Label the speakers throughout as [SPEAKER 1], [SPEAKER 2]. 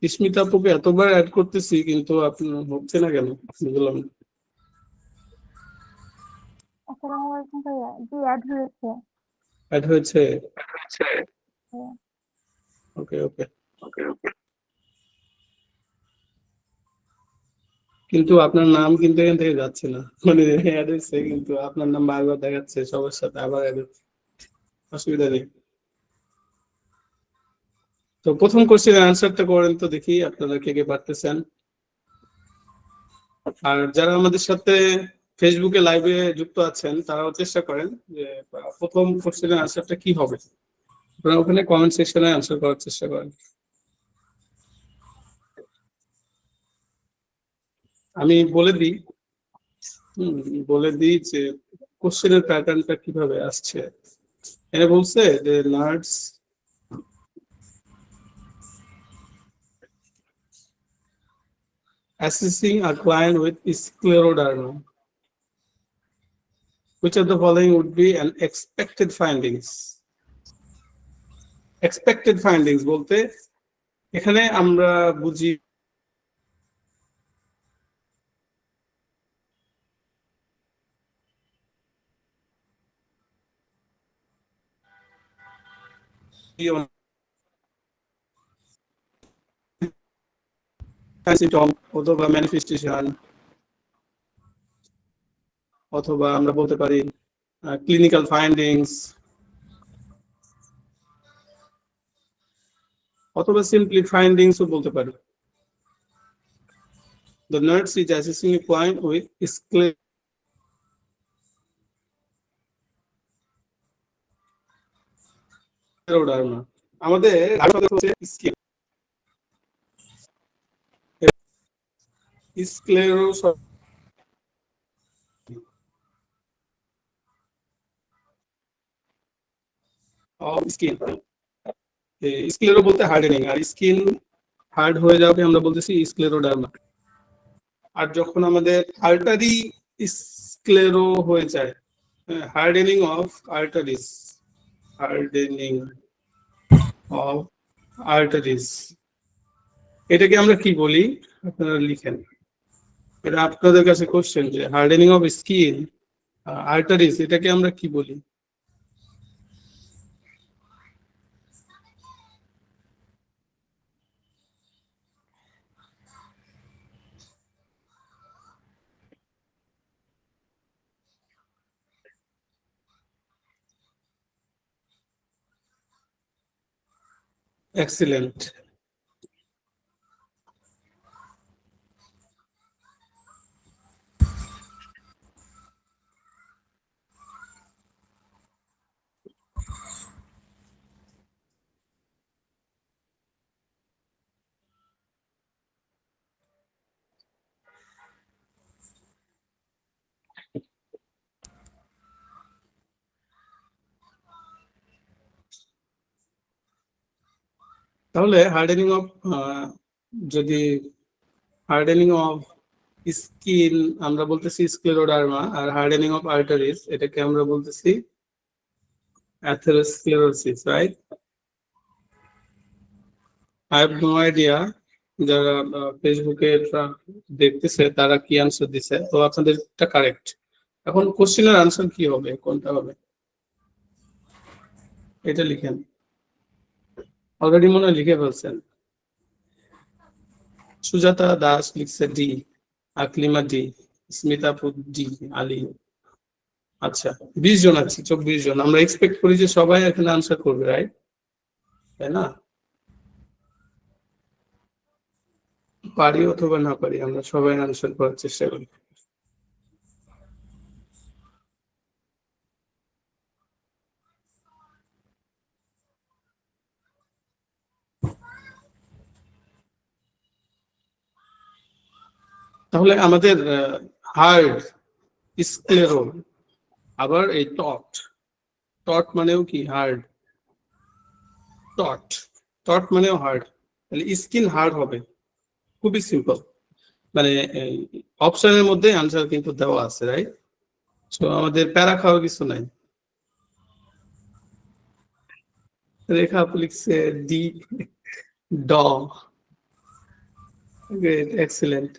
[SPEAKER 1] স্মিতা আপুকে এতবার অ্যাড করতেছি কিন্তু আপনার হচ্ছে না কেন, বুঝলাম না।
[SPEAKER 2] আসসালামু আলাইকুম ভাইয়া। জি, অ্যাড হয়েছে।
[SPEAKER 1] অ্যাড হয়েছে?
[SPEAKER 2] হ্যাঁ।
[SPEAKER 1] ওকে ওকে। কিন্তু আপনার নাম কিন্তু এখান থেকে যাচ্ছে না, মানে অ্যাড হয়েছে কিন্তু আপনার নাম বারবার দেখাচ্ছে সবার সাথে, আবার অ্যাড হচ্ছে। অসুবিধা নেই। তো প্রথম কোশ্চেনের আনসারটা করেন তো দেখি আপনারা কে কে পারতেছেন। আর যারা আমাদের সাথে ফেসবুকে লাইভে যুক্ত আছেন তারাও চেষ্টা করেন যে প্রথম কোশ্চেনের আনসারটা কি হবে, আপনারা ওখানে কমেন্ট সেকশনে আনসার করার চেষ্টা করেন। আমি বলে দিই, বলে দিই যে কোশ্চেনের প্যাটার্নটা কিভাবে আসছে। এরা বলছে যে nurse assessing a client with scleroderma. Which of the following would be an expected findings? Expected findings বলতে এখানে আমরা বুঝি সিমটম অথবা ম্যানিফেস্টেশন, অথবা আমরা বলতে পারি ক্লিনিক্যাল ফাইন্ডিংস, অথবা সিম্পলি ফাইন্ডিংসও বলতে পারি। The nurse is assessing a client with scleroderma. আমাদের স্কিন স্ক্লেরোস অফ স্কিন, স্ক্লেরো বলতে হার্ডেনিং, আর স্কিন হার্ড হয়ে যাবে আমরা বলতেছি স্ক্লেরোডার্মা। আর যখন আমাদের আর্টারি স্ক্লেরো হয়ে যায়, hardening of arteries, hardening of arteries, এটাকে আমরা কি বলি আপনারা লিখেন। এটা আপনাদের কাছে কোশ্চেন যে হার্ডেনিং অফ স্কিন আর্টারিস এটাকে আমরা কি বলি। এক্সিলেন্ট। তাহলে হার্ডেনিং অফ, যদি হার্ডেনিং অফ স্কিন আমরা বলতেছি স্ক্লেরোডার্মা, আর হার্ডেনিং অফ আর্টারিস এটাকে আমরা বলতেছি atherosclerosis, right? I have no idea যারা ফেসবুকে দেখতেছে তারা কি আনসার দিছে, তো আপনাদেরটা কারেক্ট। এখন কোশ্চেনের আনসার কি হবে, কোনটা হবে এটা লিখেন। অলরেডি মনে হয় লিখে ফেলছেন। সুজাতা দাস লিখছে ডি, আকলিমা ডি, স্মিতাপুর ডি, আলী। আচ্ছা, 20 জন আছে, 24 জন। আমরা এক্সপেক্ট করি যে সবাই এখানে আনসার করবে, রাইট? তাই না? পারি অথবা না পারি, আমরা সবাই আনসার করার চেষ্টা করি। তাহলে আমাদের হার্ড স্ক্লেরো, আবার এই টট, টট মানেও কি হার্ড, টট, টট মানেও হার্ড, তাহলে স্কিন হার্ড হবে। খুবই সিম্পল, মানে অপশনের মধ্যে আনসার কিন্তু দেওয়া আছে, রাইট? তো আমাদের প্যারা খাওয়ার কিছু নাই। রেখা আপু লিখছে ডি, ড, গ্রেট, এক্সিলেন্ট।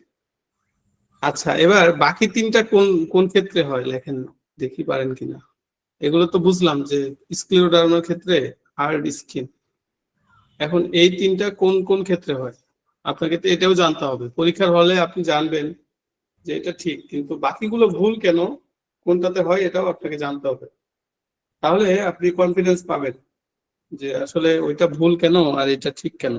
[SPEAKER 1] আচ্ছা, এবার বাকি তিনটা কোন কোন ক্ষেত্রে হয় লেখেন, দেখি পারেন কিনা। এগুলো তো বুঝলাম যে স্ক্লেরোডার্মার ক্ষেত্রে, হার্ড স্কিন। এখন এই তিনটা কোন কোন ক্ষেত্রে হয় আপনাকে তো এটাও জানতে হবে। পরীক্ষার হলে আপনি জানবেন যে এটা ঠিক, কিন্তু বাকিগুলো ভুল কেন, কোনটাতে হয় এটাও আপনাকে জানতে হবে। তাহলে আপনি কনফিডেন্স পাবেন যে আসলে ওইটা ভুল কেন আর এটা ঠিক কেন।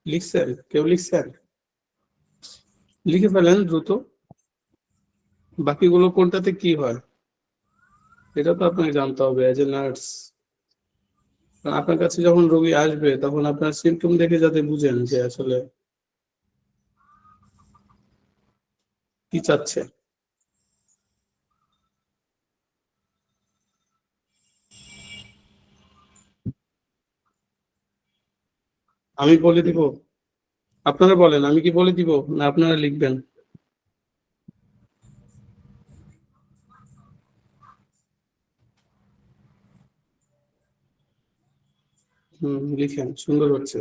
[SPEAKER 1] লিখছেন? কেউ লিখছেন? লিখে ফেলেন দ্রুত। বাকিগুলো কোনটাতে কি হয় এটা তো আপনাকে জানতে হবে এজ এ নার্স। আপনার কাছে যখন রোগী আসবে তখন আপনার সিমটম দেখে যাতে বুঝেন যে আসলে কি চাচ্ছে। আমি বলে দিব? আপনারা বলেন, আমি কি বলে দিব না আপনারা লিখবেন? লিখেন, সুন্দর হচ্ছে।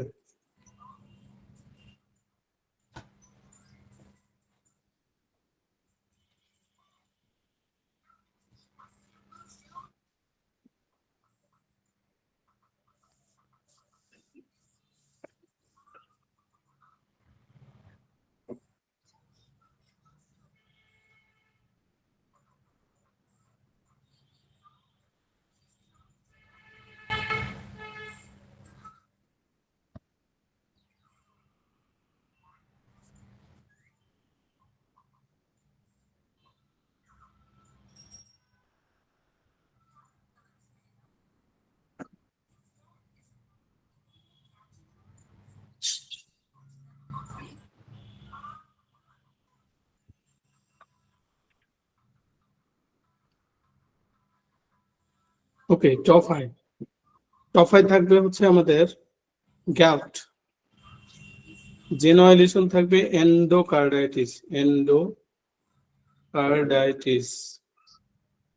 [SPEAKER 1] ওকে, টপ 5 থাকবে হচ্ছে আমাদের গ্যাউট, জেনোয়াইলেশন থাকবে, এন্ডোকার্ডাইটিস,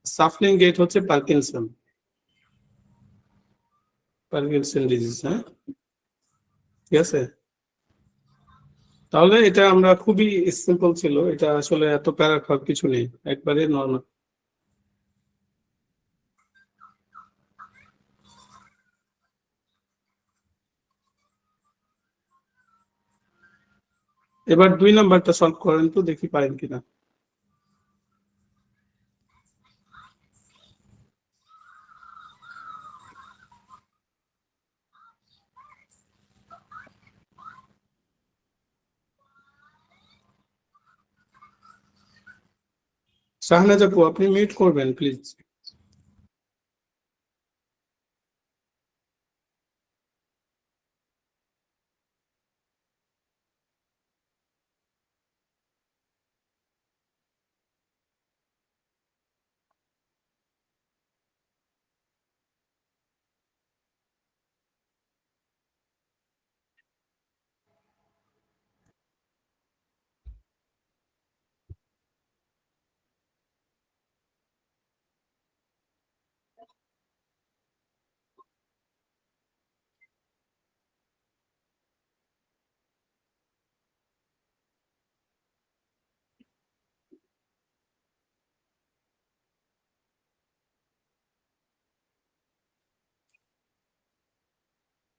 [SPEAKER 1] সাফলিং গেট হচ্ছে পার্কিনসন ডিজিজ। হ্যাঁ, ঠিক আছে। তাহলে এটা আমরা খুবই সিম্পল ছিল, এটা আসলে এত প্যারা খাওয়ার কিছু নেই, একবারে নর্মাল। এবার 2 নাম্বারটা সলভ করেন তো, দেখি পারেন কিনা। শাহনাজ আপু, আপনি মিউট করবেন প্লিজ।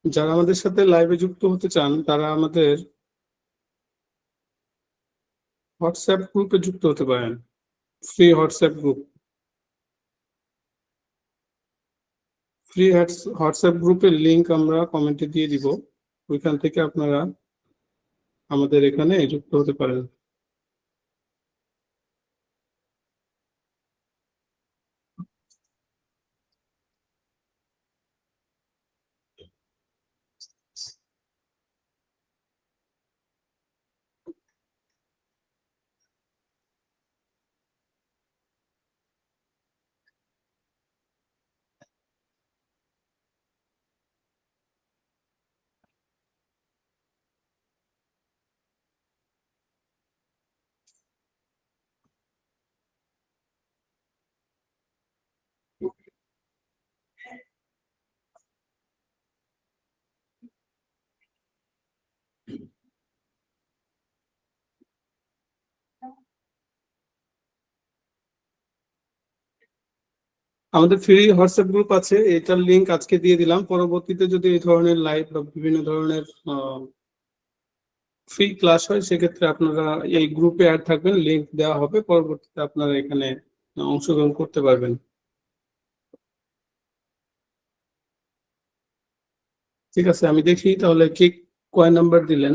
[SPEAKER 1] যারা আমাদের সাথে লাইভে যুক্ত হতে চান তারা আমাদের হোয়াটসঅ্যাপ গ্রুপে যুক্ত হতে পারেন। Free WhatsApp group, free WhatsApp গ্রুপের লিংক আমরা কমেন্টে দিয়ে দিব, ওইখান থেকে আপনারা আমাদের এখানে যুক্ত হতে পারেন। আমাদের ফ্রি হোয়াটসঅ্যাপ গ্রুপ আছে, এটার লিংক আজকে দিয়ে দিলাম। পরবর্তীতে যদি এই ধরনের লাইভ বা বিভিন্ন ধরনের ফ্রি ক্লাস হয় সেক্ষেত্রে আপনারা এই গ্রুপে অ্যাড থাকবেন, লিংক দেওয়া হবে, পরবর্তীতে আপনারা এখানে অংশগ্রহণ করতে পারবেন। ঠিক আছে, আমি দেখি তাহলে কে কয় নাম্বার দিলেন।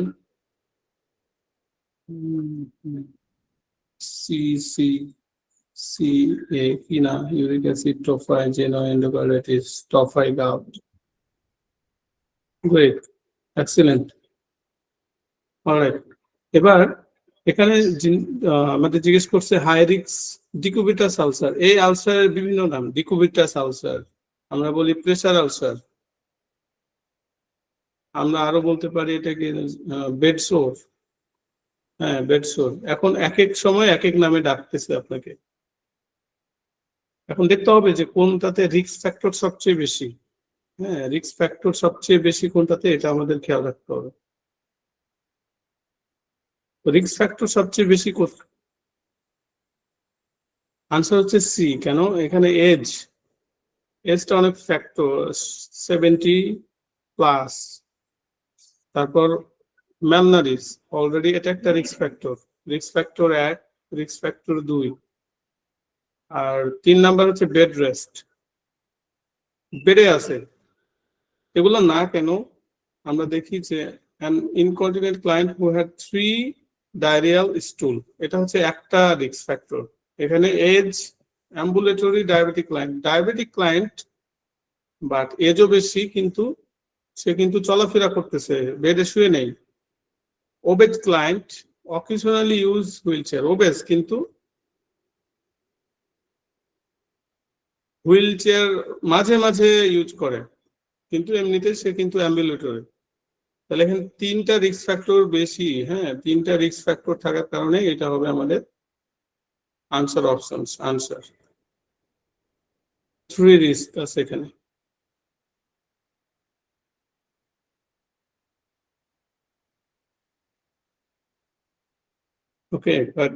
[SPEAKER 1] সি সি সি এ কি না, ইউরিক অ্যাসিড, টোফাই, জেনো, endocarditis, tophi gout. Great, excellent. Alright, এবার এখানে আমাদের জিজ্ঞেস করছে হাই রিস্ক ডিকুবিটাস আলসার। এই আলসারের বিভিন্ন নাম, ডিকুবিটাস আলসার, আমরা বলি প্রেসার আলসার, আমরা আরো বলতে পারি এটাকে বেড সোর। হ্যাঁ, বেড সোর। এখন এক এক সময় এক এক নামে ডাকতেছে আপনাকে। এখন দেখতে হবে যে কোনটাতে রিস্ক ফ্যাক্টর সবচেয়ে বেশি। হ্যাঁ, রিস্ক ফ্যাক্টর সবচেয়ে বেশি কোনটাতে, এটা আমাদের খেয়াল রাখতে হবে। রিস্ক ফ্যাক্টর সবচেয়ে বেশি কোথায়? আনসার হচ্ছে সি। কেন? এখানে এজটা অনেক ফ্যাক্টর, 70+। তারপর ম্যালনারিস, অলরেডি এটা একটা risk factor. Risk factor 1, risk factor 2। আর 3 নাম্বার হচ্ছে বেড রেস্ট, বেডে আছে। এগুলো না কেন? আমরা দেখি যে an incontinent client who had 3 diarrheal stool, এটা হচ্ছে একটা রিস্ক ফ্যাক্টর। এখানে age, ambulatory diabetic client, but এজও বেশি, কিন্তু সে কিন্তু চলাফেরা করতেছে, বেডে শুয়ে নেই। Obese client, occasionally use wheelchair, obese কিন্তু হুইলচেয়ার মাঝে মাঝে ইউজ করে, কিন্তু এমনিতে সে কিন্তু অ্যাম্বুলেটরি। তাহলে এখানে 3টা রিস্ক ফ্যাক্টর বেশি। হ্যাঁ, 3টা রিস্ক ফ্যাক্টর থাকার কারণে এটা হবে আমাদের আনসার অপশনস। আনসার 3 রিস্ক আছে এখানে। ওকে, বাট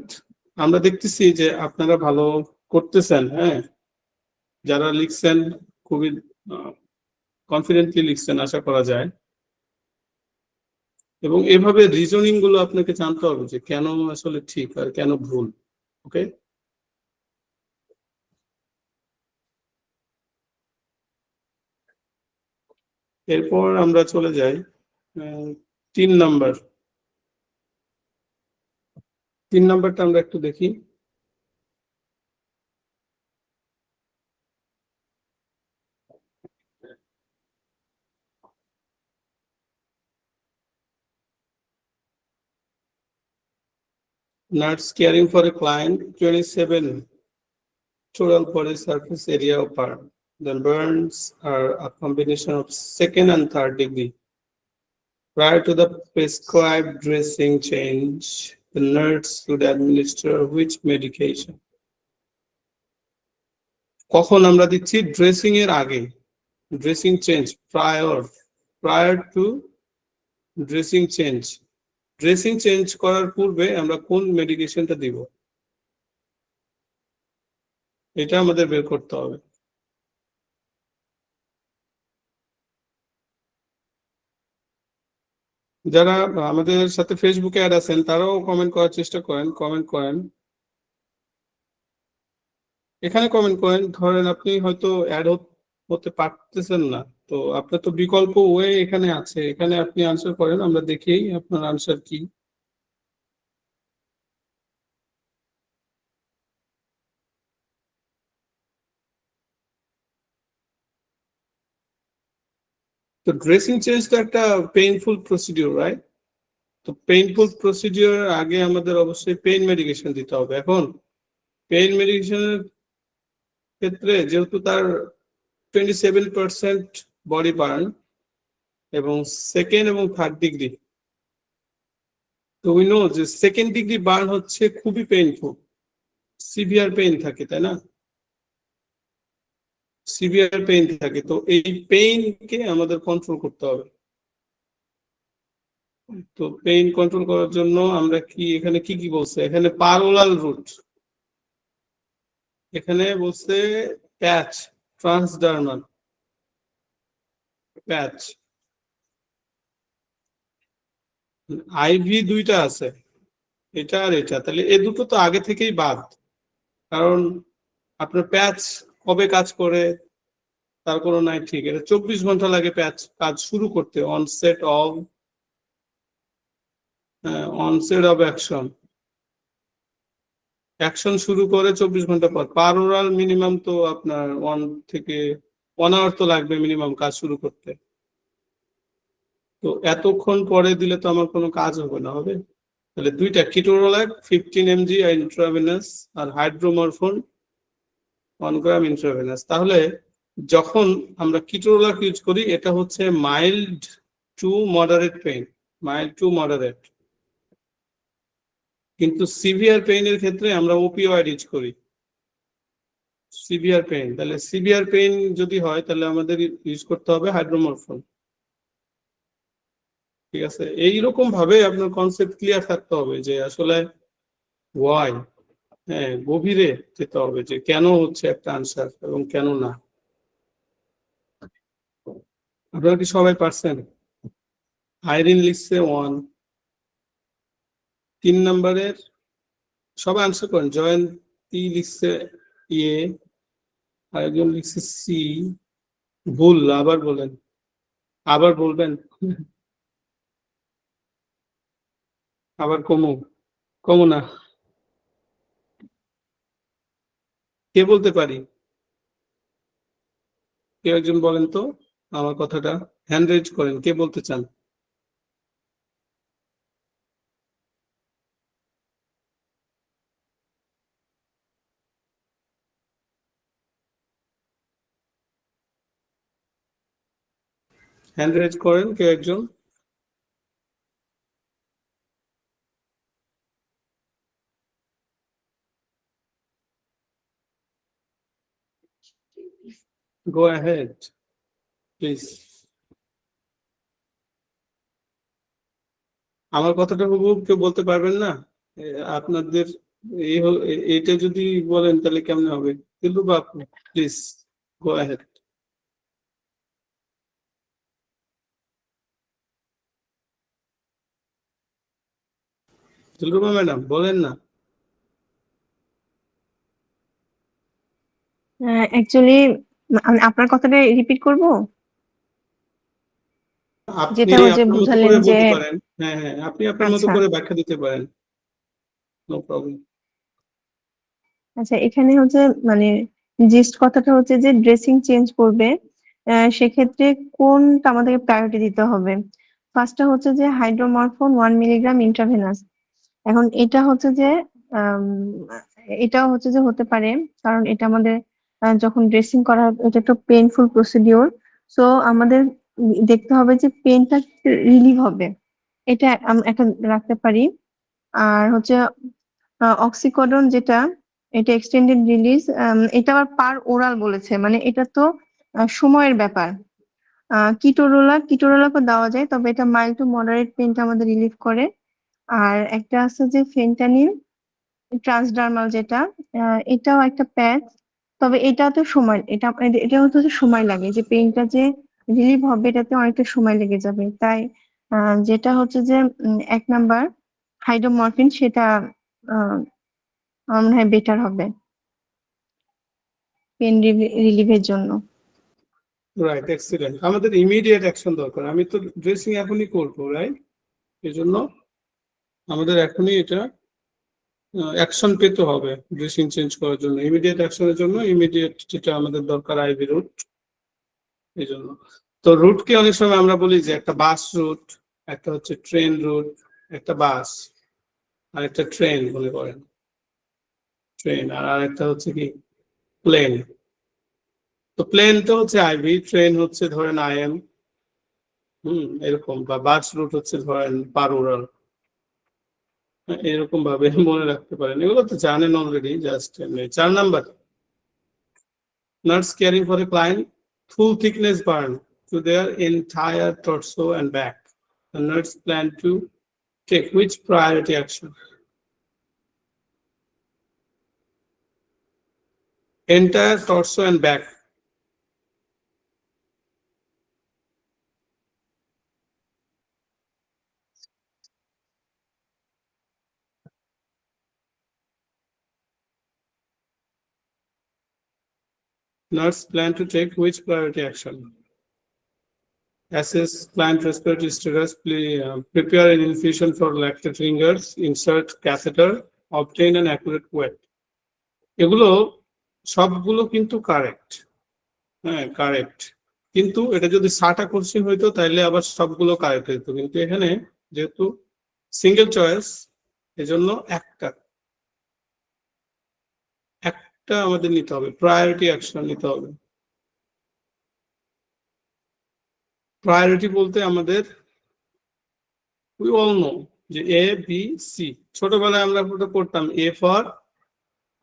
[SPEAKER 1] আমরা দেখতেছি যে আপনারা ভালো করতেছেন। হ্যাঁ, যারা লিখছেন খুবই কনফিডেন্টলি লিখছেন আশা করা যায়। এবং এভাবে রিজনিং গুলো আপনাকে জানতে হবে যে কেন আসলে ঠিক আর কেন ভুল। ওকে, এরপর আমরা চলে যাই 3 নাম্বার। 3 নাম্বারটা আমরা একটু দেখি। Nurse caring for a client, 27 total body surface area of burn. The burns are a combination of 2nd and 3rd degree. Prior to the prescribed dressing change, the nurse should administer which medication? কখন আমরা দিচ্ছি? Dressing এর আগে। Dressing change, prior to dressing change. Dressing change করার পূর্বে আমরা কোন মেডিকেশনটা দিব, এটা আমাদের বের করতে হবে। যারা আমাদের সাথে ফেসবুকে অ্যাড আছেন তারাও কমেন্ট করার চেষ্টা করেন, কমেন্ট করেন, এখানে কমেন্ট করেন। ধরেন আপনি হয়তো অ্যাড হতে পারতেছেন না, তো আপনার তো বিকল্প ওয়ে এখানে আছে, এখানে আপনি আনসার করেন, আমরা দেখি আপনার আনসার কি। তো ড্রেসিং চেঞ্জটা একটা পেইনফুল প্রসিডিউর, রাইট? তো পেইনফুল প্রসিডিউর আগে আমাদের অবশ্যই পেইন মেডিকেশন দিতে হবে। এখন পেইন মেডিকেশনের ক্ষেত্রে যেহেতু তার 27% বডি বার্ন এবং 2nd এবং 3rd ডিগ্রি, তো উই নো যে 2nd ডিগ্রি বার্ন হচ্ছে খুবই পেইনফুল, সিভিয়ার পেইন থাকে, তাই না? সিভিয়ার পেইন থাকে, তো এই পেইনকে আমাদের কন্ট্রোল করতে হবে। তো পেইন কন্ট্রোল করার জন্য আমরা কি এখানে কি কি বলছে? এখানে পারোলাল রুট, এখানে বলছে প্যাচ, ট্রান্সডার্মাল প্যাচ। আইভি দুইটা আছে, এটা আর এটা, তাহলে এই দুটো তো আগে থেকেই বাদ, কারণ আপনার প্যাচ কবে কাজ করে তার কোনো নাই ঠিক। এটা 24 ঘন্টা লাগে প্যাচ কাজ শুরু করতে, অনসেট অফ অ্যাকশন। অ্যাকশন শুরু করে 24 ঘন্টা পর। পার ওরাল মিনিমাম তো আপনার 1 থেকে 1 আওয়ার তো লাগবে মিনিমাম কাজ শুরু করতে। তো এতক্ষণ পরে দিলে তো আমার কোনো কাজ হবে না, হবে? তাহলে দুইটা কিটোরোলাক 15 mg ইন্ট্রাভেনাস আর হাইড্রোমরফোন 1 গ্রাম ইন্ট্রাভেনাস। তাহলে যখন আমরা কিটোরোলাক ইউজ করি এটা হচ্ছে mild to moderate pain, mild to moderate. কিন্তু সিভিয়ার পেইনের ক্ষেত্রে আমরা ওপিওয়েড ইউজ করি। সিভিয়ার পেইন, তাহলে সিভিয়ার পেইন যদি হয় তাহলে আমাদের ইউজ করতে হবে হাইড্রোমরফোন। ঠিক আছে, এইরকম ভাবে আপনার কনসেপ্ট ক্লিয়ার থাকতে হবে যে আসলে ওয়াই, হ্যাঁ গভীরে যেতে হবে যে কেন হচ্ছে একটা আনসার এবং কেন না। আপনারা কি সবাই পারছেন? আইরিন লিখছে 1, 3 নম্বরের সবাই আনসার করেন। জয়ন্তী লিখছে এ, আরেকজন লিখছে সি। ভুল, আবার বলেন, আবার বলবেন, আবার কমু কমু না, কে বলতে পারি? কেউ একজন বলেন তো আমার কথাটা, হ্যান্ড রেজ করেন, কে বলতে চান? হ্যান্ড রেজ করেন কেউ একজন। Go ahead, please. আমার কথাটা হুবহু কেউ বলতে পারবেন না? আপনাদের এইটা যদি বলেন তাহলে কেমনে হবে? দিলরু বাপু, please go ahead. Dilruba madam বলেন না।
[SPEAKER 2] অ্যাকচুয়ালি আপনার কথাটা রিপিট করব,
[SPEAKER 1] আপনি
[SPEAKER 2] যেটা ওই যে
[SPEAKER 1] আপনার মতো
[SPEAKER 2] বুঝালেন
[SPEAKER 1] করে
[SPEAKER 2] যে।
[SPEAKER 1] বলতে পারেন, হ্যাঁ হ্যাঁ আপনি আপনার মতো
[SPEAKER 2] আচ্ছা
[SPEAKER 1] করে ব্যাখ্যা দিতে পারেন, নো প্রবলেম।
[SPEAKER 2] আচ্ছা, এখানে হচ্ছে মানে জিস্ট কথাটা হচ্ছে যে ড্রেসিং চেঞ্জ করবে, সেক্ষেত্রে কোনটা আমাদেরকে প্রায়োরিটি দিতে হবে। ফার্স্টটা হচ্ছে যে হাইড্রোমরফোন 1 মিলিগ্রাম ইন্ট্রাভেনাস। এখন এটা হচ্ছে যে আম, এটা হচ্ছে যে হতে পারে, কারণ এটা আমাদের যখন ড্রেসিং করা হবে এটা একটা পেইনফুল প্রসিডিওর। সো আমাদের দেখতে হবে যে পেইনটা রিলিভ হবে, এটা আমরা একটা রাখতে পারি। আর হচ্ছে অক্সিকোডন যেটা, এটা এক্সটেন্ডেড রিলিজ, এটা আবার পার ওরাল বলেছে, মানে এটা তো সময়ের ব্যাপার। কিটোরোলাকও দেওয়া যায়, তবে এটা মাইল্ড টু মডারেট পেইনটা আমাদের রিলিভ করে। আর একটা আছে যে ফেন্টানিল ট্রান্সডার্মাল যেটা, এটাও একটা প্যাচ, তবে এটাতে সময়, এটা হচ্ছে সময় লাগে, যে পেইনটা যে রিলিভ হবে এটাতে অনেকটা সময় লেগে যাবে। তাই যেটা হচ্ছে যে 1 নাম্বার হাইড্রোমরফিন, সেটা আহ, আমার মনে হয় বেটার হবে পেন রিলিভের জন্য।
[SPEAKER 1] Right, excellent. আমাদের ইমিডিয়েট অ্যাকশন দরকার, আমি তো ড্রেসিং এখনই করবো, রাইট? এই জন্য আমাদের এখনই এটা অ্যাকশন পেতে হবে ড্রেসিং চেঞ্জ করার জন্য। ইমিডিয়েট অ্যাকশনের জন্য ইমিডিয়েট যেটা আমাদের দরকার আইভি রুট। এই জন্য তো রুটকে অনেক সময় আমরা বলি যে একটা বাস রুট, একটা হচ্ছে ট্রেন রুট, একটা বাস আর একটা ট্রেন মনে করেন, ট্রেন আর একটা হচ্ছে কি প্লেন। তো প্লেন তো হচ্ছে আইভি, ট্রেন হচ্ছে ধরেন আইএম, এরকম, বা বাস রুট হচ্ছে ধরেন পারুরাল। এরকম ভাবে মনে রাখতে পারেন, এগুলো তো জানেন already. Just 4 number, nuts caring for a client, full thickness burn to their entire torso and back. The nuts plan to take which priority action? Entire torso and back, Nurse plan to take which priority action? Assess client respiratory status, prepare an infusion for lactate ringers, insert catheter, obtain an accurate weight. এগুলো সবগুলো কিন্তু correct, হ্যাঁ correct, কিন্তু এটা যদি 60টা question হইতো তাহলে আবার সবগুলো কারেক্ট হইতো, কিন্তু এখানে যেহেতু সিঙ্গেল চয়েস এজন্য একটা আমাদের নিতে হবে, প্রায়োরিটি অ্যাকশন নিতে হবে। প্রায়োরিটি বলতে আমাদের উই অল নো যে এ বি সি, ছোটবেলায় আমরা পড়তাম A for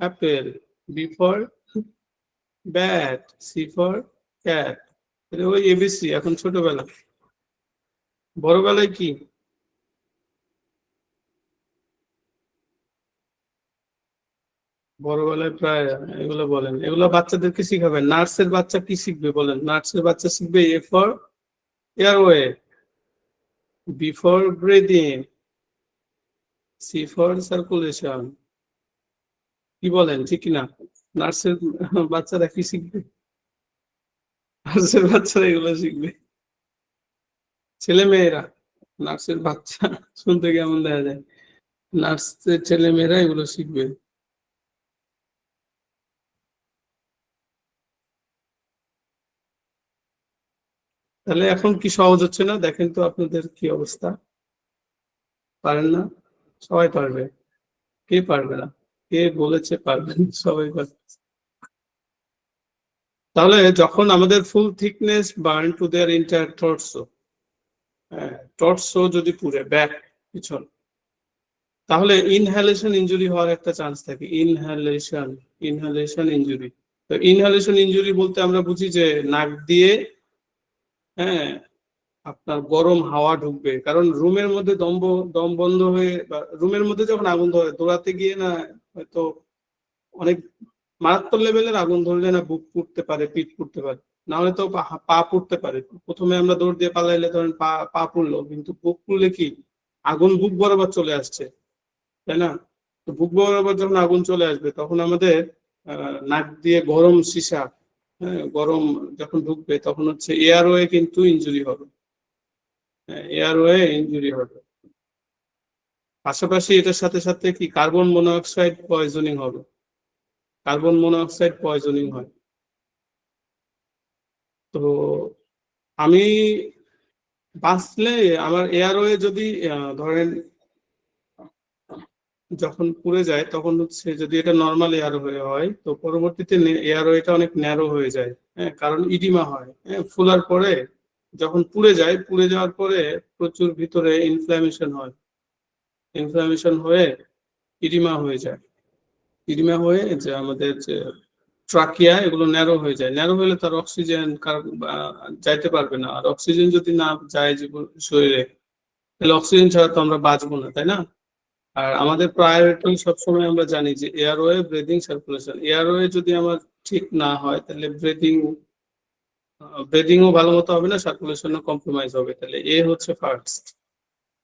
[SPEAKER 1] apple, B for bat, C for cat, ওই এবিসি। এখন ছোটবেলা, বড়বেলায় কি? বড়বেলায় প্রায় এগুলো বলেন, এগুলো বাচ্চাদেরকে শিখাবেন। নার্সের বাচ্চা কি শিখবে বলেন? নার্সের বাচ্চা শিখবে A for airway, B for breathing, C for circulation. কি বলেন, ঠিক কিনা? নার্সের বাচ্চারা কি শিখবে? নার্সের বাচ্চারা এগুলো শিখবে। ছেলে মেয়েরা, নার্সের বাচ্চা শুনতে কেমন দেখা যায়, নার্সের ছেলে মেয়েরা এগুলো শিখবে। তাহলে এখন কি সহজ হচ্ছে না? দেখেন তো আপনাদের কি অবস্থা, পারেন না? সবাই পারবে, কে পারবে না? কে বলেছে পারবেন? সবাই পারবে। তাহলে যখন আমাদের full thickness burn to their entire torso, torso যদি পুরে ব্যাক পিছন, তাহলে ইনহ্যালেশন ইনজুরি হওয়ার একটা চান্স থাকে। Inhalation injury. তো ইনহ্যালেশন ইনজুরি বলতে আমরা বুঝি যে নাক দিয়ে আপনার গরম হাওয়া ঢুকবে, কারণ রুমের মধ্যে দম বন্ধ হয়ে, বা রুমের মধ্যে যখন আগুন ধরে দৌড়াতে গিয়ে না হয়তো অনেক মারাত্মক লেভেলের আগুন ধরলে না বুক পুড়তে পারে, পিঠ পুড়তে পারে, না হলে তো পা পুড়তে পারে। প্রথমে আমরা দৌড় দিয়ে পালাইলে ধরেন পা পুড়লো, কিন্তু বুক পুড়লে কি আগুন বুক বরাবর চলে আসছে, তাই না? তো বুক বরাবর যখন আগুন চলে আসবে তখন আমাদের নাক দিয়ে গরম সীসা, গরম যখন ঢুকবে তখন হচ্ছে এয়ারওয়ে কিন্তু ইনজুরি হবে, এয়ারওয়ে ইনজুরি হবে। পাশাপাশি এটার সাথে সাথে কি কার্বন মনোঅক্সাইড পয়জনিং হবে, কার্বন মনোঅক্সাইড পয়জনিং হয়। তো আমি বাঁচলে আমার এয়ারওয়ে যদি ধরেন যখন পুড়ে যায় তখন হচ্ছে, যদি এটা নর্মাল এয়ারওয়ে হয় তো পরবর্তীতে এয়ারওয়েটা অনেক ন্যারো হয়ে যায়, কারণ ইডিমা হয়, ফুলার পরে যখন পুড়ে যায়, পুড়ে যাওয়ার পরে প্রচুর ভিতরে ইনফ্ল্যামেশন হয়, ইনফ্ল্যামেশন হয়ে ইডিমা হয়ে যায়, ইডিমা হয়ে যে আমাদের যে ট্রাকিয়া এগুলো ন্যারো হয়ে যায়, ন্যারো হলে তার অক্সিজেন যাইতে পারবে না, আর অক্সিজেন যদি না যায় জীবন শরীরে তাহলে অক্সিজেন ছাড়া তো আমরা বাঁচবো না, তাই না? আর আমাদের প্রায়োরিটি সবসময় আমরা জানি যে এয়ারওয়ে, ব্রিদিং, সার্কুলেশন। এয়ারওয়ে যদি আমার ঠিক না হয় তাহলে ব্রিদিংও ভালো মতো হবে না, সার্কুলেশনও কম্প্রোমাইজ হবে। তাহলে এ হচ্ছে ফার্স্ট।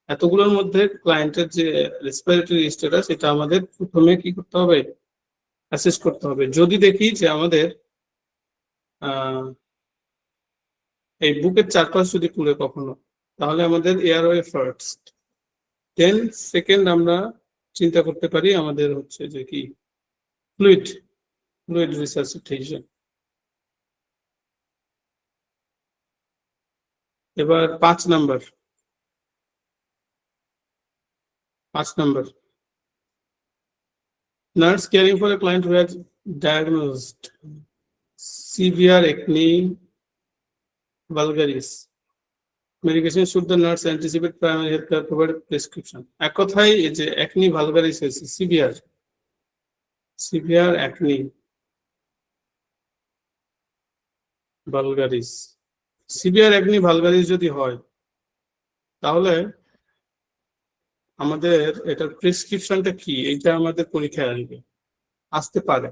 [SPEAKER 1] এতগুলোর মধ্যে ক্লায়েন্টের যে রেসপিরেটরি স্ট্যাটাস এটা আমাদের প্রথমে কি করতে হবে, অ্যাসেস করতে হবে। যদি দেখি যে আমাদের এই বুকের চারপাশ যদি পুড়ে কখনো, তাহলে আমাদের এয়ারওয়ে ফার্স্ট, দেন সেকেন্ড আমরা চিন্তা করতে পারি আমাদের হচ্ছে যে কি ফ্লুইড রিসাসিটেশন। এবার 5 number nurse caring for a client who has diagnosed severe acne vulgaris. Medication should the nurse anticipate primary healthcare provided prescription. এক কথায় এই যে acne vulgaris হয়েছে, severe acne vulgaris, severe acne vulgaris যদি হয় তাহলে আমাদের এটার প্রেসক্রিপশনটা কি, এটা আমাদের পরীক্ষায় আসতে পারে।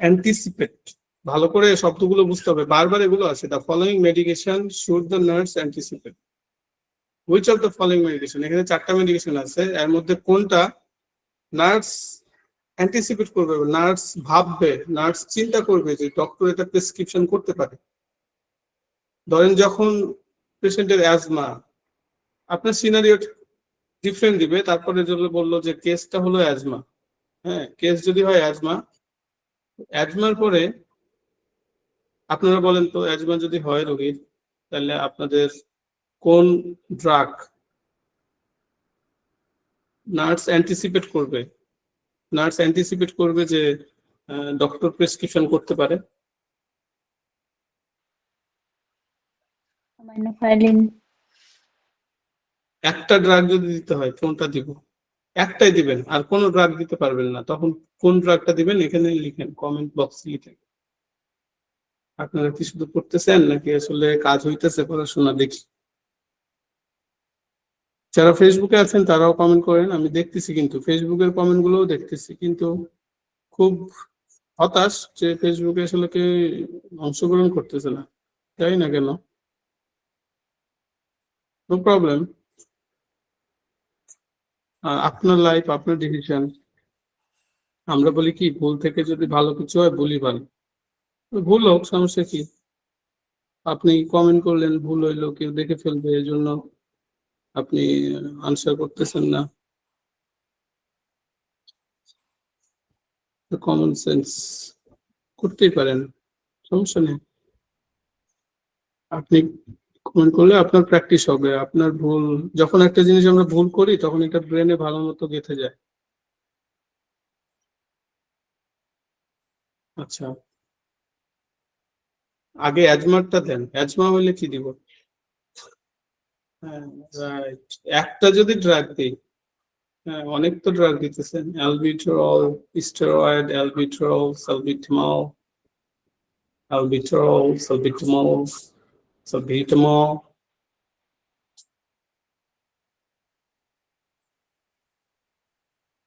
[SPEAKER 1] অ্যান্টিসিপেট, ভালো করে শব্দগুলো বুঝতে হবে, বারবার এগুলো আছে। The following medication should the nurse anticipate. Which of the following medication, এখানে 4টা মেডিকেশন আছে, এর মধ্যে কোনটা নার্স অ্যান্টিসিপেট করবে, নার্স ভাববে, নার্স চিন্তা করবে যে ডক্টর এটা প্রেসক্রিপশন করতে পারে। ধরেন যখন পেশেন্টের অ্যাজমা, আপনার সিনারিও ডিফারেন্ট দিবে, তারপরে যদি বললো যে কেসটা হলো অ্যাজমা, হ্যাঁ কেস যদি হয় অ্যাজমা, অ্যাজমার পরে আপনারা বলেন তো অ্যাজমা যদি হয় রোগীর, তাহলে আপনাদের কোন ড্রাগ নার্স অ্যান্টিসিপেট করবে? নার্স অ্যান্টিসিপেট করবে যে ডক্টর প্রেসক্রিপশন করতে পারে।
[SPEAKER 3] অ্যামাইনোফাইলিন।
[SPEAKER 1] একটা ড্রাগ যদি দিতে হয় কোনটা দিব? একটাই দিবেন, আর কোনো ড্রাগ দিতে পারবেন না, তখন কোন ড্রাগটা দিবেন এখানে লিখেন, কমেন্ট বক্সে লিখেন। আপনারা কি শুধু পড়তেছেন নাকি আসলে কাজ হইতেছে পড়াশোনা? দেখি যারা ফেসবুকে আছেন তারাও কমেন্ট করেন, আমি দেখতেছি, কিন্তু ফেসবুকের কমেন্ট গুলোও দেখতেছি, কিন্তু খুব হতাশ যে ফেসবুকে আসলে কেউ অংশগ্রহণ করতেছে না, জানি না কেন। নো প্রবলেম, আপনার লাইফ, আপনার ডিসিশন। আমরা বলি কি, ভুল থেকে যদি ভালো কিছু হয় ভুলই ভালো, ভুল হোক সমস্যা কি? আপনি কমেন্ট করলেন, ভুল হইলো, কেউ দেখে ফেলবে, এই জন্য আপনি আনসার করতেছেন না। কমন সেন্স করতেই পারেন, সমস্যা নেই। আপনি কমেন্ট করলে আপনার প্র্যাকটিস হবে। আপনার ভুল, যখন একটা জিনিস আমরা ভুল করি তখন এটা ব্রেনে ভালো মতো গেঁথে যায়। আচ্ছা, আগে অ্যাজমারটা দেন, অ্যাজমা হইলে কি দিব? হ্যাঁ রাইট, একটা যদি ড্রাগ দিই, হ্যাঁ অনেক তো ড্রাগ দিতেছেন, অ্যালবিটরল, স্টেরয়েড, অ্যালবিটরল, সালবিটামল, অ্যালবিটরল, সালবিটামল, সালবিটামল।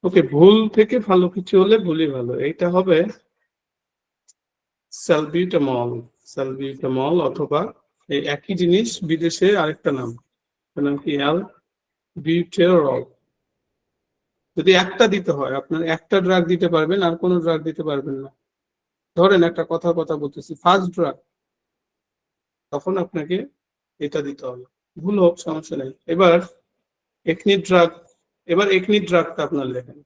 [SPEAKER 1] ওকে, ভুল থেকে ভালো কিছু হলে ভুলই ভালো, এইটা হবে সালবিটামল। সালবিটামল, অথবা এই একই জিনিস বিদেশে আরেকটা নাম, নাম কি, অ্যালবিউটেরল। যদি একটা দিতে হয়, আপনার একটা ড্রাগ দিতে পারবেন, আর কোনো ড্রাগ দিতে পারবেন না। ধরেন একটা কথা বলতেছি, ফার্স্ট ড্রাগ, তখন আপনাকে এটা দিতে হবে, ভুল হোক সমস্যা নেই। এবার একনি ড্রাগ, এবার একনি ড্রাগটা আপনার লেখেন।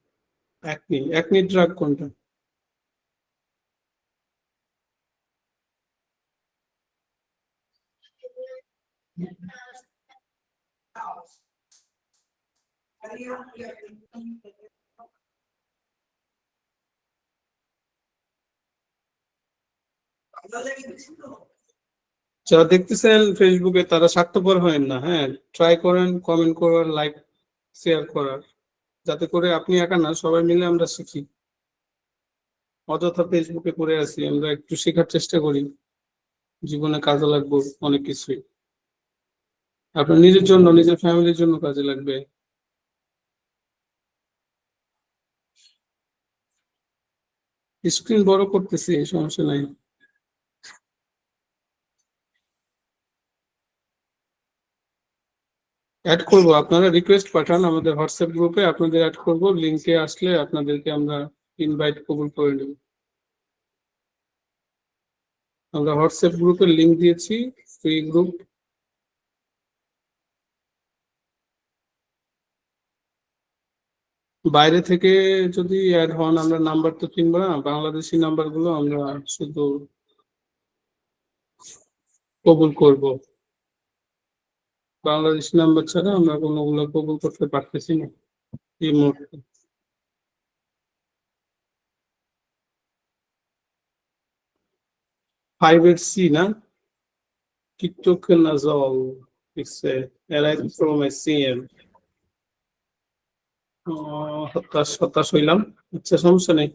[SPEAKER 1] একনি, একনি ড্রাগ কোনটা? যারা দেখতেছেন ফেসবুকে তারা স্বার্থপর হয়েন না, হ্যাঁ ট্রাই করেন কমেন্ট করার, লাইক শেয়ার করার, যাতে করে আপনি একা না, সবাই মিলে আমরা শিখি। অযথা ফেসবুকে পড়ে আছি, আমরা একটু শেখার চেষ্টা করি, জীবনে কাজে লাগবে অনেক কিছুই, আপনার নিজের জন্য, নিজের ফ্যামিলির জন্য কাজে লাগবে। স্ক্রিন বড় করতেছি, সমস্যা নাই। অ্যাড করবো, আপনারা রিকোয়েস্ট পাঠান আমাদের হোয়াটসঅ্যাপ গ্রুপে, আপনাদের অ্যাড করবো, লিঙ্কে আসলে আপনাদেরকে আমরা ইনভাইট কবুল করে নেব। আমরা হোয়াটসঅ্যাপ গ্রুপের লিঙ্ক দিয়েছি, ফ্রি গ্রুপ। বাইরে থেকে যদি অ্যাড হন, আমরা নাম্বার তো চিনবো না, বাংলাদেশি নাম্বার গুলো আমরা শুধু কবুল করব, বাংলাদেশি নাম্বার ছাড়া আমরা কোনোগুলো কবুল করতে পারতেছি না এই মুহূর্তে। 5-8C না, টিকটোকেনাজল, এরাইথ্রোমাইসিন। হতাশ হতাশ হইলাম, আচ্ছা সমস্যা নেই।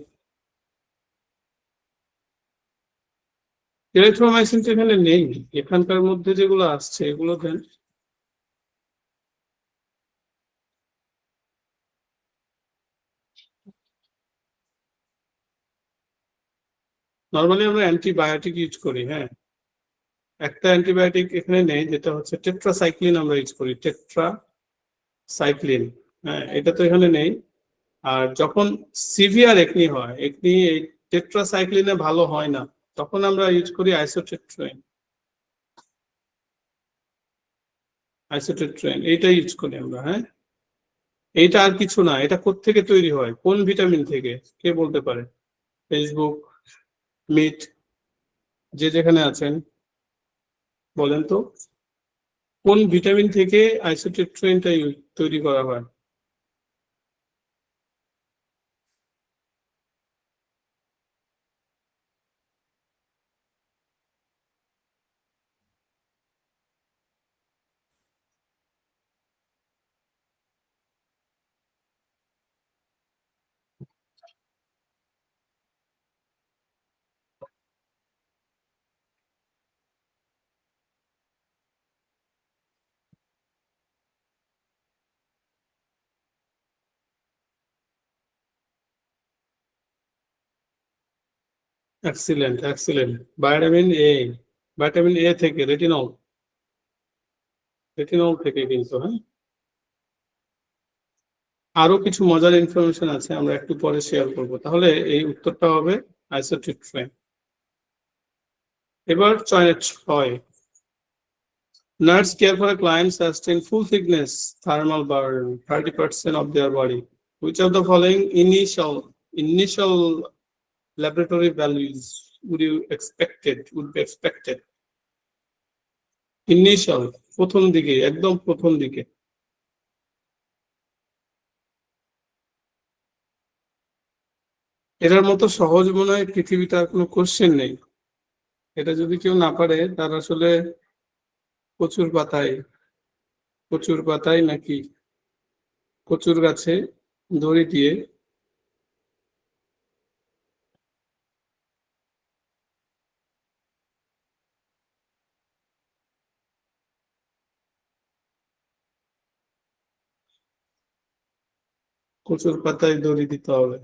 [SPEAKER 1] এরিথ্রোমাইসিন তো এখানে নেই, এখানকার মধ্যে যেগুলো আসছে এগুলো দেন। নর্মালি আমরা অ্যান্টিবায়োটিক ইউজ করি, হ্যাঁ একটা অ্যান্টিবায়োটিক এখানে নেই, যেটা হচ্ছে টেট্রাসাইক্লিন আমরা ইউজ করি, টেট্রাসাইক্লিন, হ্যাঁ এটা তো এখানে নেই। আর যখন সিভিয়ার একনি হয়, একনি টেট্রাসাইক্লিনে ভালো হয় না, তখন আমরা ইউজ করি আইসোটেট্রেন। এইটা ইউজ করি আমরা। হ্যাঁ, এইটা আর কিছু না। এটা কোত্থেকে তৈরি হয়, কোন ভিটামিন থেকে, কে বলতে পারে? ফেসবুক, মিট, যে যেখানে আছেন বলেন তো, কোন ভিটামিন থেকে আইসোটেট্রেনটা তৈরি করা হয়? Excellent, excellent. ভিটামিন এ থেকে, রেটিনল, রেটিনল থেকে কিন্তু। হ্যাঁ, আরো কিছু মজার ইনফরমেশন আছে, আমরা একটু পরে শেয়ার করব। তাহলে এই উত্তরটা হবে আইসোটেট্রেন। এবার চয়নের 6, nurse care for a client sustain full thickness thermal burn 30% of their body. Which of the following initial laboratory values would be expected? Initial, প্রথম দিকে, একদম প্রথম দিকে। এটার মতো সহজ মনে হয় পৃথিবীতে আর কোনো কোশ্চেন নেই। এটা যদি কেউ না পারে, তার আসলে কচুর পাতায় নাকি কচুর গাছে দড়ি দিয়ে কচুর পাতায় দড়ি দিতে হবে।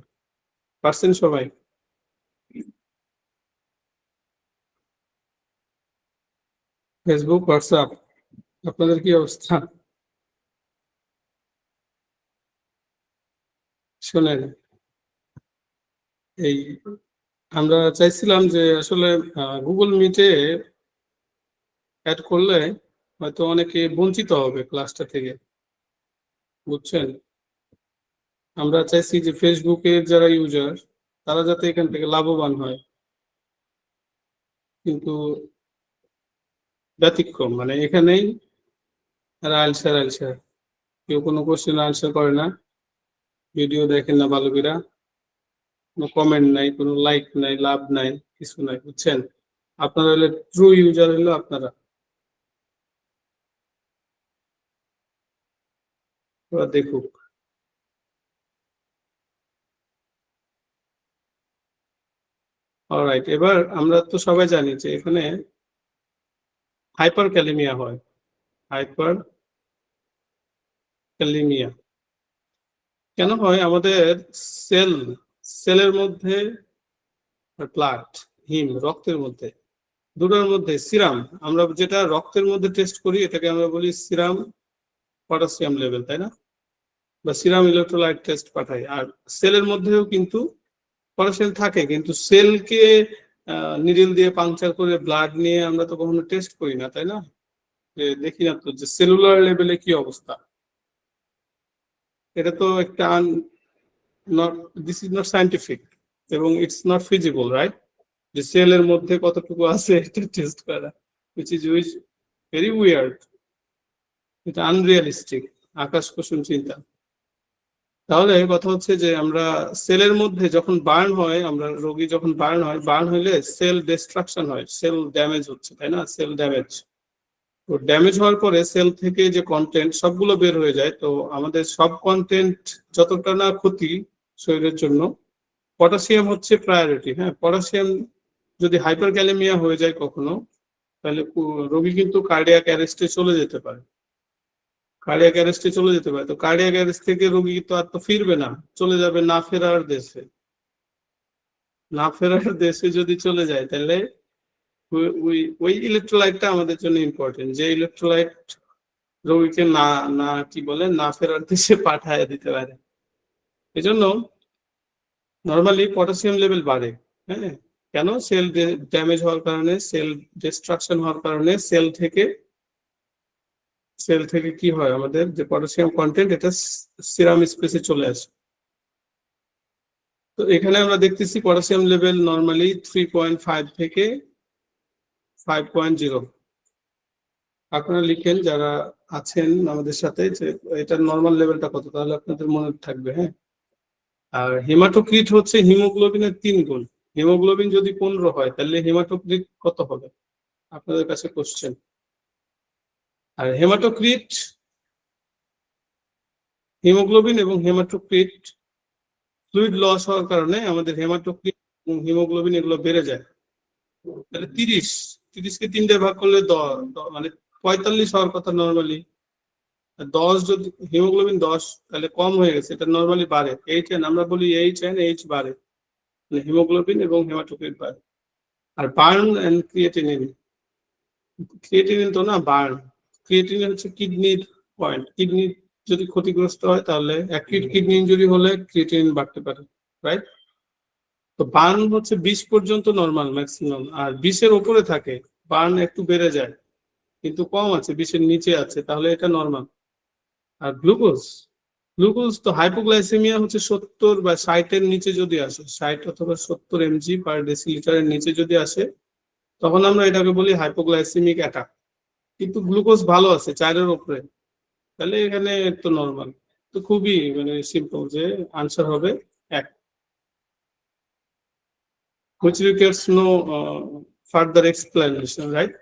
[SPEAKER 1] পারছেন সবাই? ফেসবুক, হোয়াটসঅ্যাপ, আপনাদের কি অবস্থা? শোনেন, এই আমরা চাইছিলাম যে আসলে গুগল মিটে অ্যাড করলে হয়তো অনেকে বঞ্চিত হবে ক্লাসটা থেকে, বুঝছেন? আমরা চাইছি যে ফেসবুকের যারা ইউজার, তারা যাতে এখান থেকে লাভবান হয়, কিন্তু ব্যতিক্রম, মানে এখানেই আলসার, কেউ কোনো কোশ্চেন আনসার করে না, ভিডিও দেখেন না ভালো করে, কোনো কমেন্ট নাই, কোনো লাইক নাই, লাভ নাই, কিছু নাই, বুঝছেন? আপনারা হলে ট্রু ইউজার, হলো আপনারা। ওরা দেখুক। অলরাইট, এবার আমরা তো সবাই জানি যে এখানে হাইপার ক্যালিমিয়া হয়। হাইপার ক্যালিমিয়া কেন হয়? আমাদের সেলের মধ্যে, ব্লাড, রক্তের মধ্যে, দুটোর মধ্যে সিরাম, আমরা যেটা রক্তের মধ্যে টেস্ট করি এটাকে আমরা বলি সিরাম পটাশিয়াম লেভেল, তাই না? বা সিরাম ইলেকট্রোলাইট টেস্ট পাঠাই। আর সেলের মধ্যেও কিন্তু পটাশিয়াম থাকে, কিন্তু সেলকে নিডল দিয়ে পাংচার করে ব্লাড নিয়ে আমরা তো কখনো টেস্ট করি না, তাই না? দেখি না তো যে সেলুলার লেভেলে কি অবস্থা। এটা তো একটা not, this is not scientific, এবং ইটস নট ফিজিবল, রাইট? যে সেলের মধ্যে কতটুকু আছে এটা টেস্ট করা, which is very weird, এটা আনরিয়ালিস্টিক, আকাশ কুসুম চিন্তা। তাহলে কথা হচ্ছে যে আমরা সেলের মধ্যে যখন বার্ন হয়, আমরা রোগী যখন বার্ন হইলে সেল ডিস্ট্রাকশন হয়, সেল ড্যামেজ হচ্ছে, তাই না? সেল ড্যামেজ, তো ড্যামেজ হওয়ার পরে সেল থেকে যে কন্টেন্ট সবগুলো বের হয়ে যায়। তো আমাদের সব কন্টেন্ট যতটা না ক্ষতি শরীরের জন্য, পটাশিয়াম হচ্ছে প্রায়োরিটি। হ্যাঁ, পটাশিয়াম যদি হাইপার ক্যালেমিয়া হয়ে যায় কখনো, তাহলে রোগী কিন্তু কার্ডিয়াক অ্যারেস্টে চলে যেতে পারে। তো কার্ডিয়াক অ্যারেস্ট থেকে রোগী তো আর তো ফিরবে না, চলে যাবে না ফেরার দেশে। যদি চলে যায়, তাহলে ওই ইলেকট্রোলাইটটা আমাদের জন্য ইম্পর্টেন্ট, যে ইলেকট্রোলাইট রোগীকে না না কি বলে, না ফেরার দেশে পাঠায় দিতে পারে। এজন্য নর্মালি পটাশিয়াম লেভেল বাড়ে। হ্যাঁ, কেন? সেল ড্যামেজ হওয়ার কারণে, সেল ডিস্ট্রাকশন হওয়ার কারণে সেল থেকে কি হয়, আমাদের যে পটাশিয়াম কন্টেন্ট এটা সিরাম স্পেসে চলে আসে। তো এখানে আমরা দেখতেছি পটাশিয়াম লেভেল নর্মালি 3.5 থেকে 5.0। আপনারা লিখেন যারা আছেন আমাদের সাথে যে এটার নর্মাল লেভেলটা কত, তাহলে আপনাদের মনে থাকবে। হ্যাঁ, আর হেমাটোক্রিট হচ্ছে হিমোগ্লোবিনের 3 গুণ। হিমোগ্লোবিন যদি 15 হয় তাহলে হেমাটোক্রিট কত হবে, আপনাদের কাছে কোশ্চেন। আর হেমাটোক্রিট, হিমোগ্লোবিন এবং হেমাটোক্রিট ফ্লুইড লস হওয়ার কারণে আমাদের হেমাটোক্রিট এবং হিমোগ্লোবিন এগুলো বেড়ে যায়। তাহলে 30কে 3 দিয়ে ভাগ করলে 10, মানে 45 হওয়ার কথা নর্মালি। 10 যদি হিমোগ্লোবিন 10, তাহলে কম হয়ে গেছে, এটা নর্মালি বাড়ে। HN আমরা বলি H বাড়ে, মানে হিমোগ্লোবিন এবং হেমাটোক্রিট বাড়ে। আর বার্ন এন্ড ক্রিয়েটিনিন, ক্রিয়েটিনিন তো না, বার্ন। ক্রিয়েটিনিন হচ্ছে কিডনির পয়েন্ট। কিডনি যদি ক্ষতিগ্রস্ত হয় তাহলে অ্যাকিউট কিডনি ইনজুরি হলে ক্রিয়েটিনিন বাড়তে পারে, রাইট? তো বার্ন হচ্ছে 20 পর্যন্ত নরমাল ম্যাক্সিমাম, আর 20-এর উপরে থাকে বার্ন একটু বেড়ে যায়, কিন্তু কম আছে 20-এর নিচে আছে, তাহলে এটা নরমাল। আর গ্লুকোজ, তো হাইপোগ্লাইসেমিয়া হচ্ছে 70 বা 60-এর নিচে যদি আসে, 60 অথবা 70 mg পার ডেসিলিটারের নিচে যদি আসে, তখন আমরা এটাকে বলি হাইপোগ্লাইসেমিক অ্যাটাক। কিন্তু গ্লুকোজ ভালো আছে 4-এর উপরে, তাহলে এখানে তো নরমাল। তো খুবই মানে সিম্পল যে আনসার হবে 1, which requires no further explanation, right?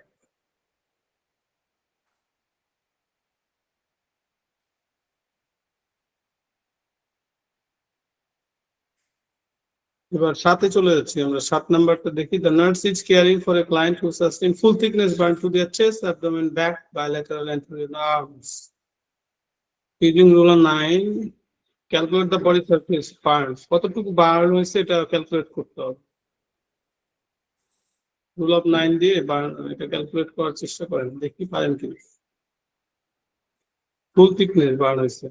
[SPEAKER 1] এবার 7-এ চলে যাচ্ছি আমরা। 7 নাম্বারটা দেখি। The nurse is caring for a client who sustain full thickness burn to there chest, abdomen, back, bilateral anterior arms. Using rule 9, calculate the body surface burn. কতটুকু burn হয়েছে এটা calculate করতে হবে। রুল অফ 9 দিয়ে burn এটা calculate করার চেষ্টা করেন, দেখি পারেন কি। ফুল থিকনেস বার্ন হয়েছে।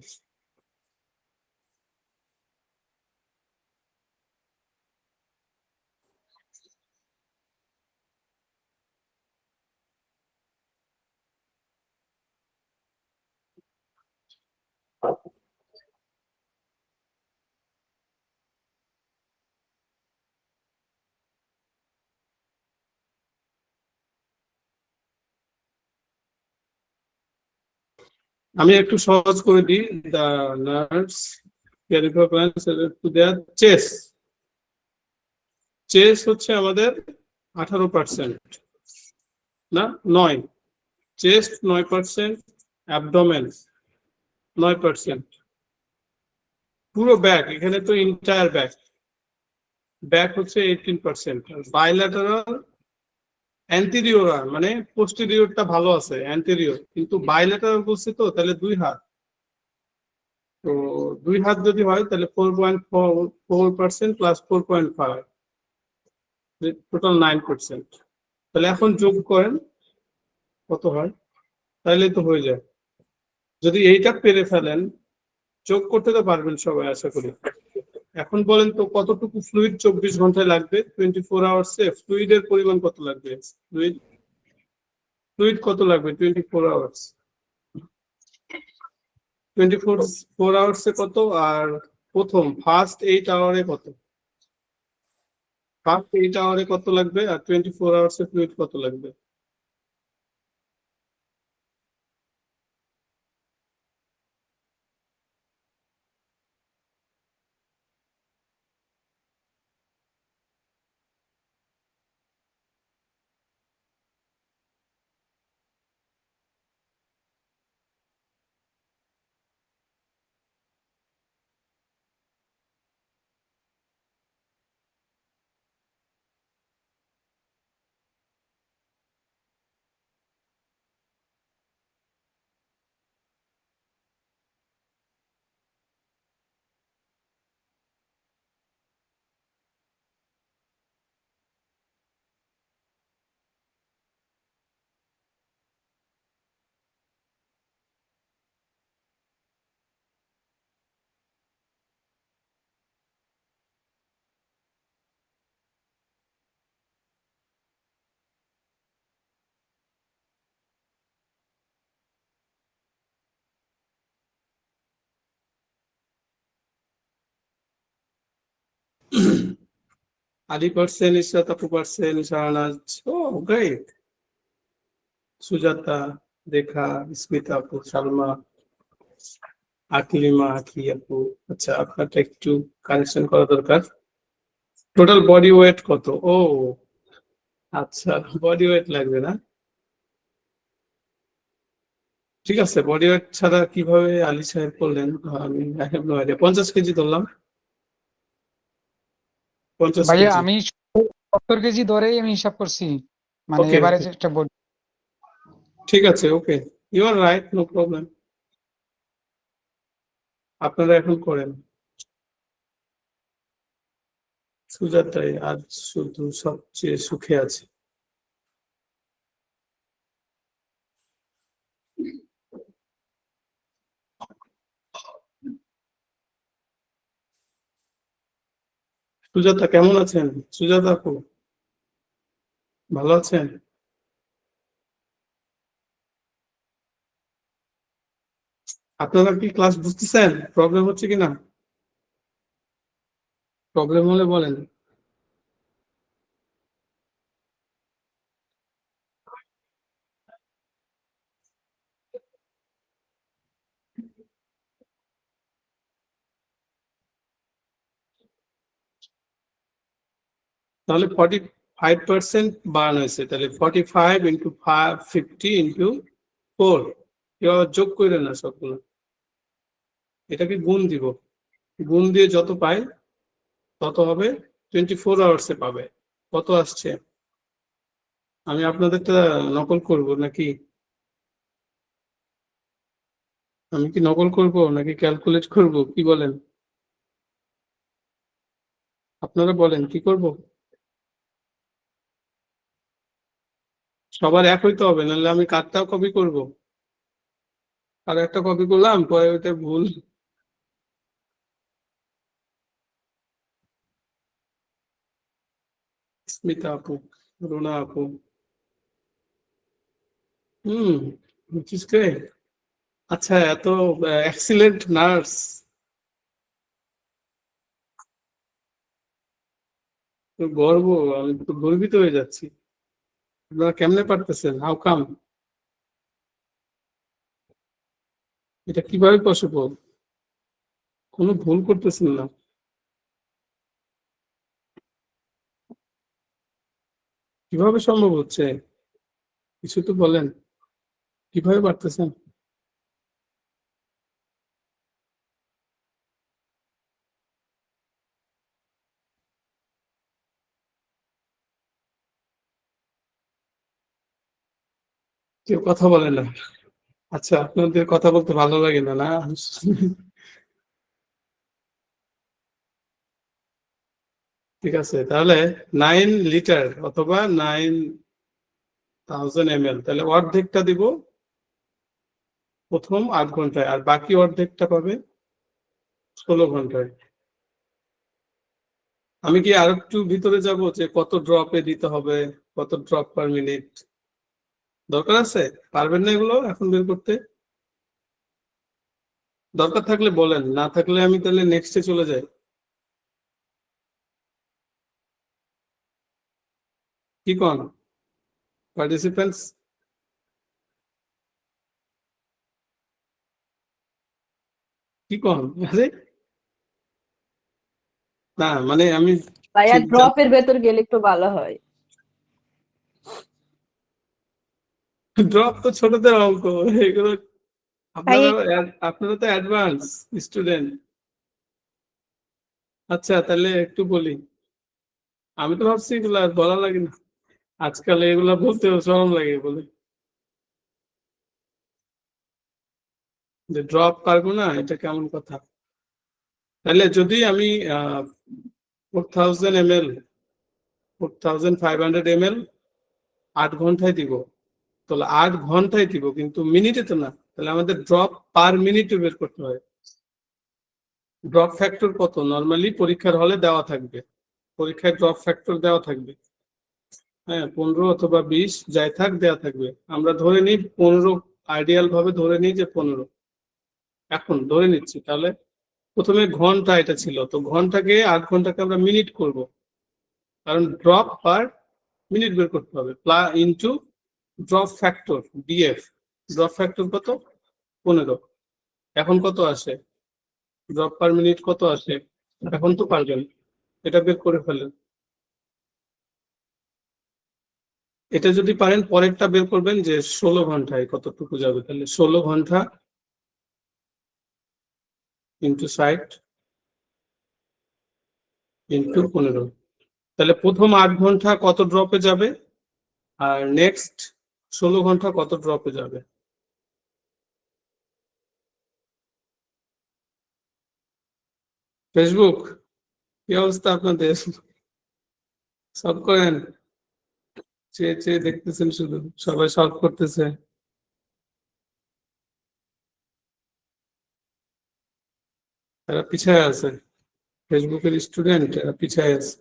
[SPEAKER 1] আমি একটু সহজ করে দিই। The nurse caring for clients to their chest. Chest হচ্ছে আমাদের 18%, না 9। চেস্ট 9%, অ্যাবডোমেন 9%, পুরো ব্যাক, এখানে তো ইন্টায়ার ব্যাক, ব্যাক হচ্ছে 18%। বাইল্যাটারাল অ্যান্টেরিয়র আর্ম, মানে পোস্টেরিয়রটা ভালো আছে, অ্যান্টেরিয়র, কিন্তু বাইল্যাটারাল বলছে তো, তাহলে 2 হাত। তো 2 হাত যদি হয় তাহলে 4.4% প্লাস 4.5, টোটাল 9%। তাহলে এখন যোগ করেন কত হয়, তাহলে তো হয়ে যায়। যদি এইটা পেরে ফেলেন, যোগ করতে তো পারবেন সবাই আশা করি। এখন বলেন তো কতটুকু ফ্লুইড 24 ঘন্টায় লাগবে, 24 আওয়ার্সে ফ্লুইডের পরিমাণ কত লাগবে? ফ্লুইড ফ্লুইড কত লাগবে 24 আওয়ার্স? 24 আওয়ার্সে কত? আর প্রথম ফার্স্ট 8 আওয়ারে কত? ফার্স্ট 8 আওয়ারে কত লাগবে, আর 24 আওয়ার্সে ফ্লুইড কত লাগবে? Ali Ishrat Apu Shahnaz. Oh, great. Sujata, Dekha, Smita Apu, Shalma, Aklima, Akli Apu. আচ্ছা আপনারটা একটু কারেকশন করা দরকার। টোটাল বডি ওয়েট কত? ও আচ্ছা, বডি ওয়েট লাগবে না, ঠিক আছে। বডি ওয়েট ছাড়া কিভাবে আলী সাহেব করলেন আমি I have no idea. 50 KG ধরলাম, 50
[SPEAKER 3] ভাইয়া
[SPEAKER 1] কেজি।
[SPEAKER 3] আমি 70 কেজি ধরেই আমি হিসাব করছি, মানে
[SPEAKER 1] ওকে
[SPEAKER 3] এভারেজ একটা বডি।
[SPEAKER 1] ঠিক আছে, okay, you are right, no problem. আপনারা এখন করেন। সুজাতাই আজ শুধু সবচেয়ে সুখে আছে। সুজাতা কেমন আছেন? সুজাতা আপু ভালো আছেন? আপনারা কি ক্লাস বুঝতেছেন? প্রবলেম হচ্ছে কিনা? প্রবলেম হলে বলেন। তাহলে 45% বার্ন হয়েছে, তাহলে 45 ইন্টু 50 ইন্টু 4। কেউ যোগ করে না সবগুলো, এটাকে গুণ দিব, গুণ দিয়ে যত পাই তত হবে 24 আওয়ার্সে পাবে। কত আসছে? আমি আপনাদেরটা নকল করব নাকি? আমি কি নকল করব নাকি ক্যালকুলেট করব, কি বলেন? আপনারা বলেন কি করব? সবার এক হইতে হবে, নাহলে আমি কার্ডটাও কপি করব, আর একটা কপি করলাম পরে ওইটা ভুল। স্মিতা আপু, রুনা আপু, হুম, which is great. আচ্ছা, এত এক্সিলেন্ট নার্স, গর্ব, আমি তো গর্বিত হয়ে যাচ্ছি। আপনারা কেমনে পারতেছেন? How come? এটা কিভাবে পসিবল? কোনো ভুল করতেছেন না? কিভাবে সম্ভব হচ্ছে? কিছু তো বলেন, কিভাবে পারতেছেন? কেউ কথা বলে না? আচ্ছা, আপনাদের কথা বলতে ভালো লাগে না, না? ঠিক আছে, তাহলে 9 লিটার অথবা 9000 ml, তাহলে অর্ধেকটা দিব প্রথম 8 ঘন্টায়, আর বাকি অর্ধেকটা পাবে 16 ঘন্টায়। আমি কি আর একটু ভিতরে যাব যে কত ড্রপে দিতে হবে, কত ড্রপ পার মিনিট দরকার আছে? পারবেন না এগুলো এখন বের করতে? দরকার থাকলে বলেন, না থাকলে আমি তাহলে নেক্সটে চলে যাই। কি কোন পার্টিসিপেন্টস? কি কোন? আরে না, মানে আমি
[SPEAKER 4] ভাইয়া
[SPEAKER 1] ঠিক
[SPEAKER 4] ড্রপের ভেতর গেলে একটু ভালো হয়।
[SPEAKER 1] ড্রপ তো ছোটদের অঙ্ক এগুলো,
[SPEAKER 2] ভাই
[SPEAKER 1] আপনারা তো অ্যাডভান্স স্টুডেন্ট। আচ্ছা তাহলে একটু বলি, আমি তো ভাবছি এগুলা আর বলা লাগে না, আজকাল এগুলা বলতেও শরম লাগে বলে, যে ড্রপ পারবো না, এটা কেমন কথা? তাহলে যদি আমি 4000 ml 4500 ml 8 ঘন্টায় দিব, তাহলে 8 ঘন্টায় দিব, কিন্তু মিনিটে তো না। তাহলে আমাদের ড্রপ পার মিনিটে বের করতে হয়। ড্রপ ফ্যাক্টর কত নরমালি পরীক্ষার হলে দেওয়া থাকবে, পরীক্ষায় ড্রপ ফ্যাক্টর দেওয়া থাকবে, হ্যাঁ 15 অথবা 20 যাই থাক দেওয়া থাকবে। আমরা ধরে নিই 15, আইডিয়াল ভাবে ধরে নিই যে 15, এখন ধরে নিচ্ছি। তাহলে প্রথমে ঘন্টা এটা ছিল, তো ঘন্টাকে 8 ঘন্টাকে আমরা মিনিট করব, কারণ ড্রপ পার মিনিট বের করতে হবে, into drop factor DF. Drop factor কত? 15। এখন কত আসে? ড্রপ পার মিনিট কত আসে? এখন তো পারবেন, এটা বের করে ফেলেন। এটা যদি পারেন পরেরটা বের করবেন যে 16 ঘন্টায় কতটুকু যাবে, তাহলে 16 ঘন্টা ইন্টু 60 ইন্টু 15। তাহলে প্রথম 8 ঘন্টা কত ড্রপে যাবে, আর নেক্সট 16 ঘন্টা কত ড্রপে যাবে? ফেসবুক, কি অবস্থা আপনাদের? সলভ করেন, চেয়ে চেয়ে দেখতেছেন, শুধু সবাই সলভ করতেছে। এরা পিছায় আছে, ফেসবুকের স্টুডেন্ট এরা পিছায় আছে।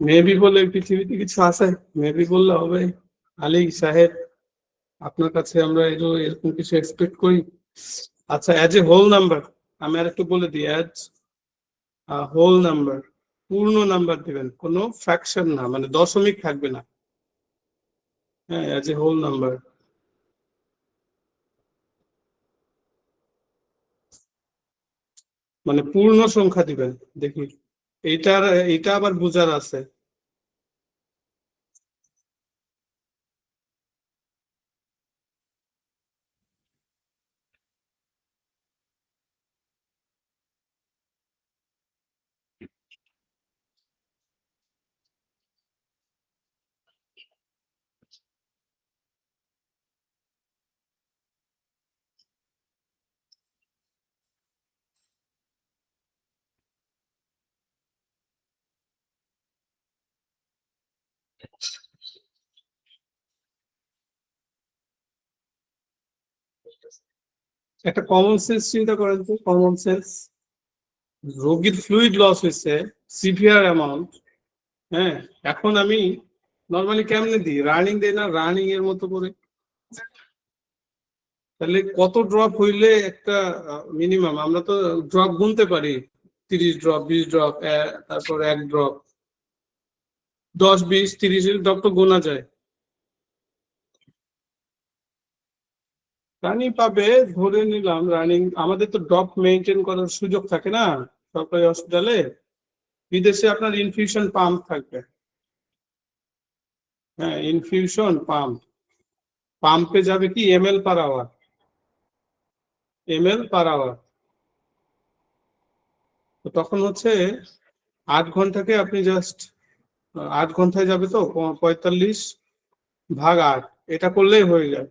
[SPEAKER 1] মেবি বলে পৃথিবীতে কিছু আছে? মেবি বললে হবে? আলী সাহেব, আপনার কাছে আমরা এরকম কিছু এক্সপেক্ট করি? আচ্ছা, অ্যাজ এ হোল নাম্বার, আমি আর একটু বলে দিই, অ্যাজ হোল নাম্বার, পূর্ণ নাম্বার দিবেন, কোনো ফ্র্যাকশন না, মানে দশমিক থাকবে না। হ্যাঁ, অ্যাজ এ হোল নাম্বার। মানে পূর্ণ সংখ্যা দিবেন। দেখি, এইটা আবার বোঝার আছে। একটা কমন সেন্স চিন্তা করেন তো, কমন সেন্স। রোগীর ফ্লুইড লস হয়েছে সিভিয়ার অ্যামাউন্ট, হ্যাঁ, এখন আমি নর্মালি কেমনে দিই? রানিং দেই না, রানিং এর মতো করে। তাহলে কত ড্রপ হইলে একটা মিনিমাম, আমরা তো ড্রপ গুনতে পারি, 30 ড্রপ, 20 ড্রপ, তারপর 1 ড্রপ, 10, 20, 30 ড্রপ তো গোনা যায়। রানিং পাবে ধরে নিলাম, রানিং আমাদের তো ড্রপ মেনটেন করার সুযোগ থাকে না সরকারি হসপিটালে। বিদেশে আপনার ইনফিউশন পাম্প থাকবে, হ্যাঁ, ইনফিউশন পাম্প, পাম্পে যাবে কি ML per hour, ML per hour. তো তখন হচ্ছে 8 ঘন্টাকে আপনি জাস্ট 8 ঘন্টায় যাবে তো 45/8, এটা করলেই হয়ে যায়।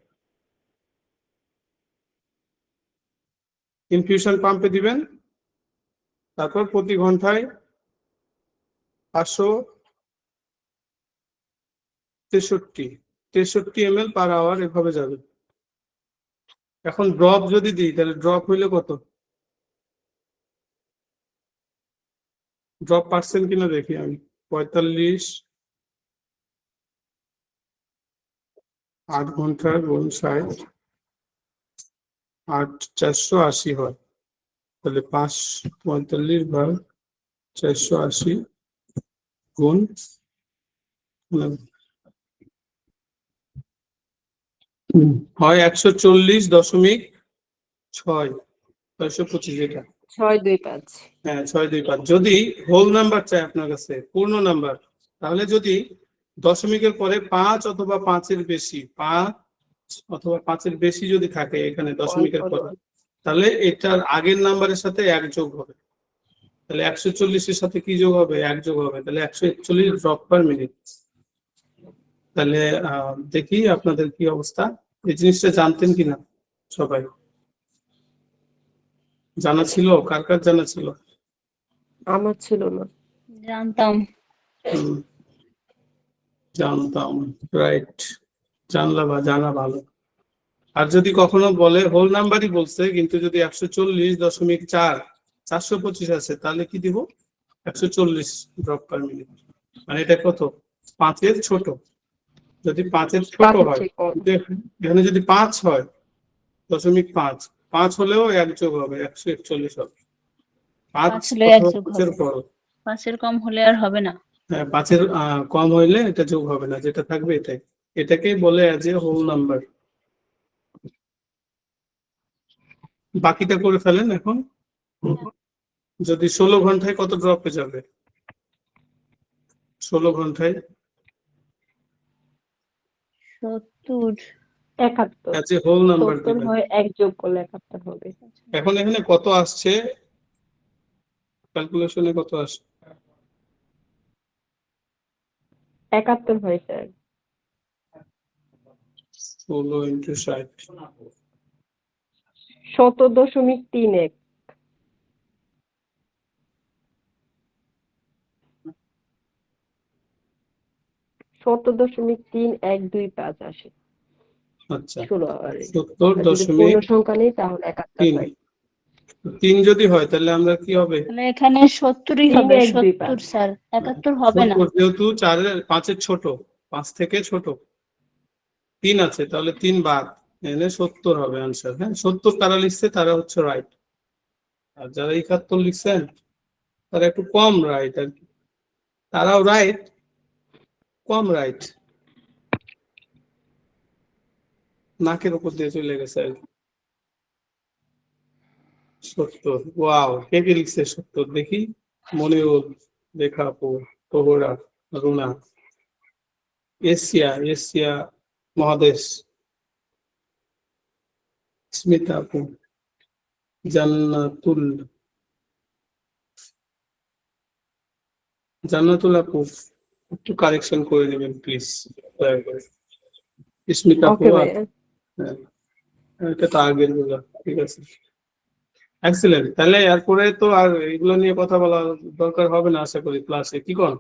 [SPEAKER 1] ইনফিউশন পাম্পে দিবেন, তারপর প্রতি ঘন্টায় 563 ml পার আওয়ার, এভাবে যাবে। এখন ড্রপ যদি দিই, তাহলে ড্রপ হইলে কত? ড্রপ পার্সেন্ট কিনা দেখি আমি। 45, 8 ঘন্টা গুণ 60, 480 হয়। তাহলে 545/480 গুণ হয় 140.6, 625, এটা
[SPEAKER 4] 625।
[SPEAKER 1] হ্যাঁ 625। যদি হোল নাম্বার চাই আপনার কাছে, পূর্ণ নাম্বার, তাহলে যদি দশমিকের পরে 5 অথবা 5-এর বেশি, 5 অথবা 5-এর বেশি যদি থাকে এখানে দশমিকের পরে, তাহলে এটার আগের নাম্বারের সাথে 1 যোগ হবে। তাহলে 140-এর সাথে কি যোগ হবে? 1 যোগ হবে, তাহলে 141 ড্রপ পার মিনিট। তাহলে দেখি আপনাদের কি অবস্থা, এই জিনিসটা জানতেন কিনা সবাই? জানা ছিল? কার কার জানা ছিল?
[SPEAKER 4] আমার ছিল না।
[SPEAKER 5] জানতাম।
[SPEAKER 1] জানতাম, রাইট, জানলা বা জানা ভালো। আর যদি কখনো বলে হোল নাম্বারই বলছে, কিন্তু যদি 140.4 425 আছে, তাহলে কি দিব? 140 ড্রপ পার মিনিট। মানে এটা কত? 5-এর ছোট। যদি 5-এর ছোট হয়, এখানে যদি 5 হয়, 0.5, 5 হলেও 1 যোগ হবে, 141 হবে। 5
[SPEAKER 5] 5 হলে 1 যোগ
[SPEAKER 1] অথবা 5 এর
[SPEAKER 5] হবে,
[SPEAKER 1] বড়।
[SPEAKER 5] 5-এর কম হলে আর হবে না।
[SPEAKER 1] হ্যাঁ, 5 এর কম হইলে এটা যোগ হবে না, যেটা থাকবে এটাই। এটাকেই বলে অ্যাজ এ হোল নাম্বার। বাকিটা করে ফেলেন এখন। যদি 16 ঘন্টায় কত ড্রপে যাবে? 16 ঘন্টায়
[SPEAKER 5] 70।
[SPEAKER 4] 71।
[SPEAKER 1] অ্যাজ এ হোল নাম্বার
[SPEAKER 4] 70
[SPEAKER 1] দিবেন।
[SPEAKER 4] হয় 1 যোগ করলে 71 হবে।
[SPEAKER 1] এখন এখানে কত আসছে, ক্যালকুলেশনে কত আসছে?
[SPEAKER 4] 71 হয় স্যার।
[SPEAKER 1] 16 ইন্টু 60।
[SPEAKER 4] 70.31। 70.3125 আসে
[SPEAKER 1] আচ্ছা,
[SPEAKER 4] 16 আওয়ারে।
[SPEAKER 1] 70
[SPEAKER 4] আর যদি পূর্ণ
[SPEAKER 1] দশমিক
[SPEAKER 4] সংখ্যা নেই তাহলে 71
[SPEAKER 1] তিন।
[SPEAKER 4] হয়।
[SPEAKER 1] 3 যদি হয় তাহলে আমরা কি হবে?
[SPEAKER 5] তাহলে এখানে 70ই হবে, 70
[SPEAKER 4] 3125।
[SPEAKER 5] স্যার, 71 হবে না।
[SPEAKER 1] 70, যেহেতু 5 এর ছোট, 5 থেকে ছোট 3 আছে, তাহলে 3 বাদ, এখানে 70 হবে আনসার। হ্যাঁ, 70 তারা লিখছে তারা হচ্ছে রাইট, আর যারা 71 লিখছেন তারা একটু কম রাইট আর কি। তারাও রাইট, কম রাইট, নাকের উপর দিয়ে চলে গেছে আর কি। 70, ওয়াও, কে কে লিখছে 70 দেখি? মনিরুল, রেখা আপু, তোহরা, রুনা, এশিয়া, এশিয়া মহাদেশ, স্মিতা আপু, জান্নাতুল, জান্নাতুল আপু একটু কারেকশন করে নেবেন প্লিজ, দয়া করে। স্মিতা আপু,
[SPEAKER 4] ওকে ভাইয়া।
[SPEAKER 1] হ্যাঁ, এটা তো আগের গুলো, ঠিক আছে। এক্সিলেন্ট, তাহলে এরপরে তো আর এগুলো নিয়ে কথা বলা দরকার হবে না আশা করি ক্লাসে, কি কোন?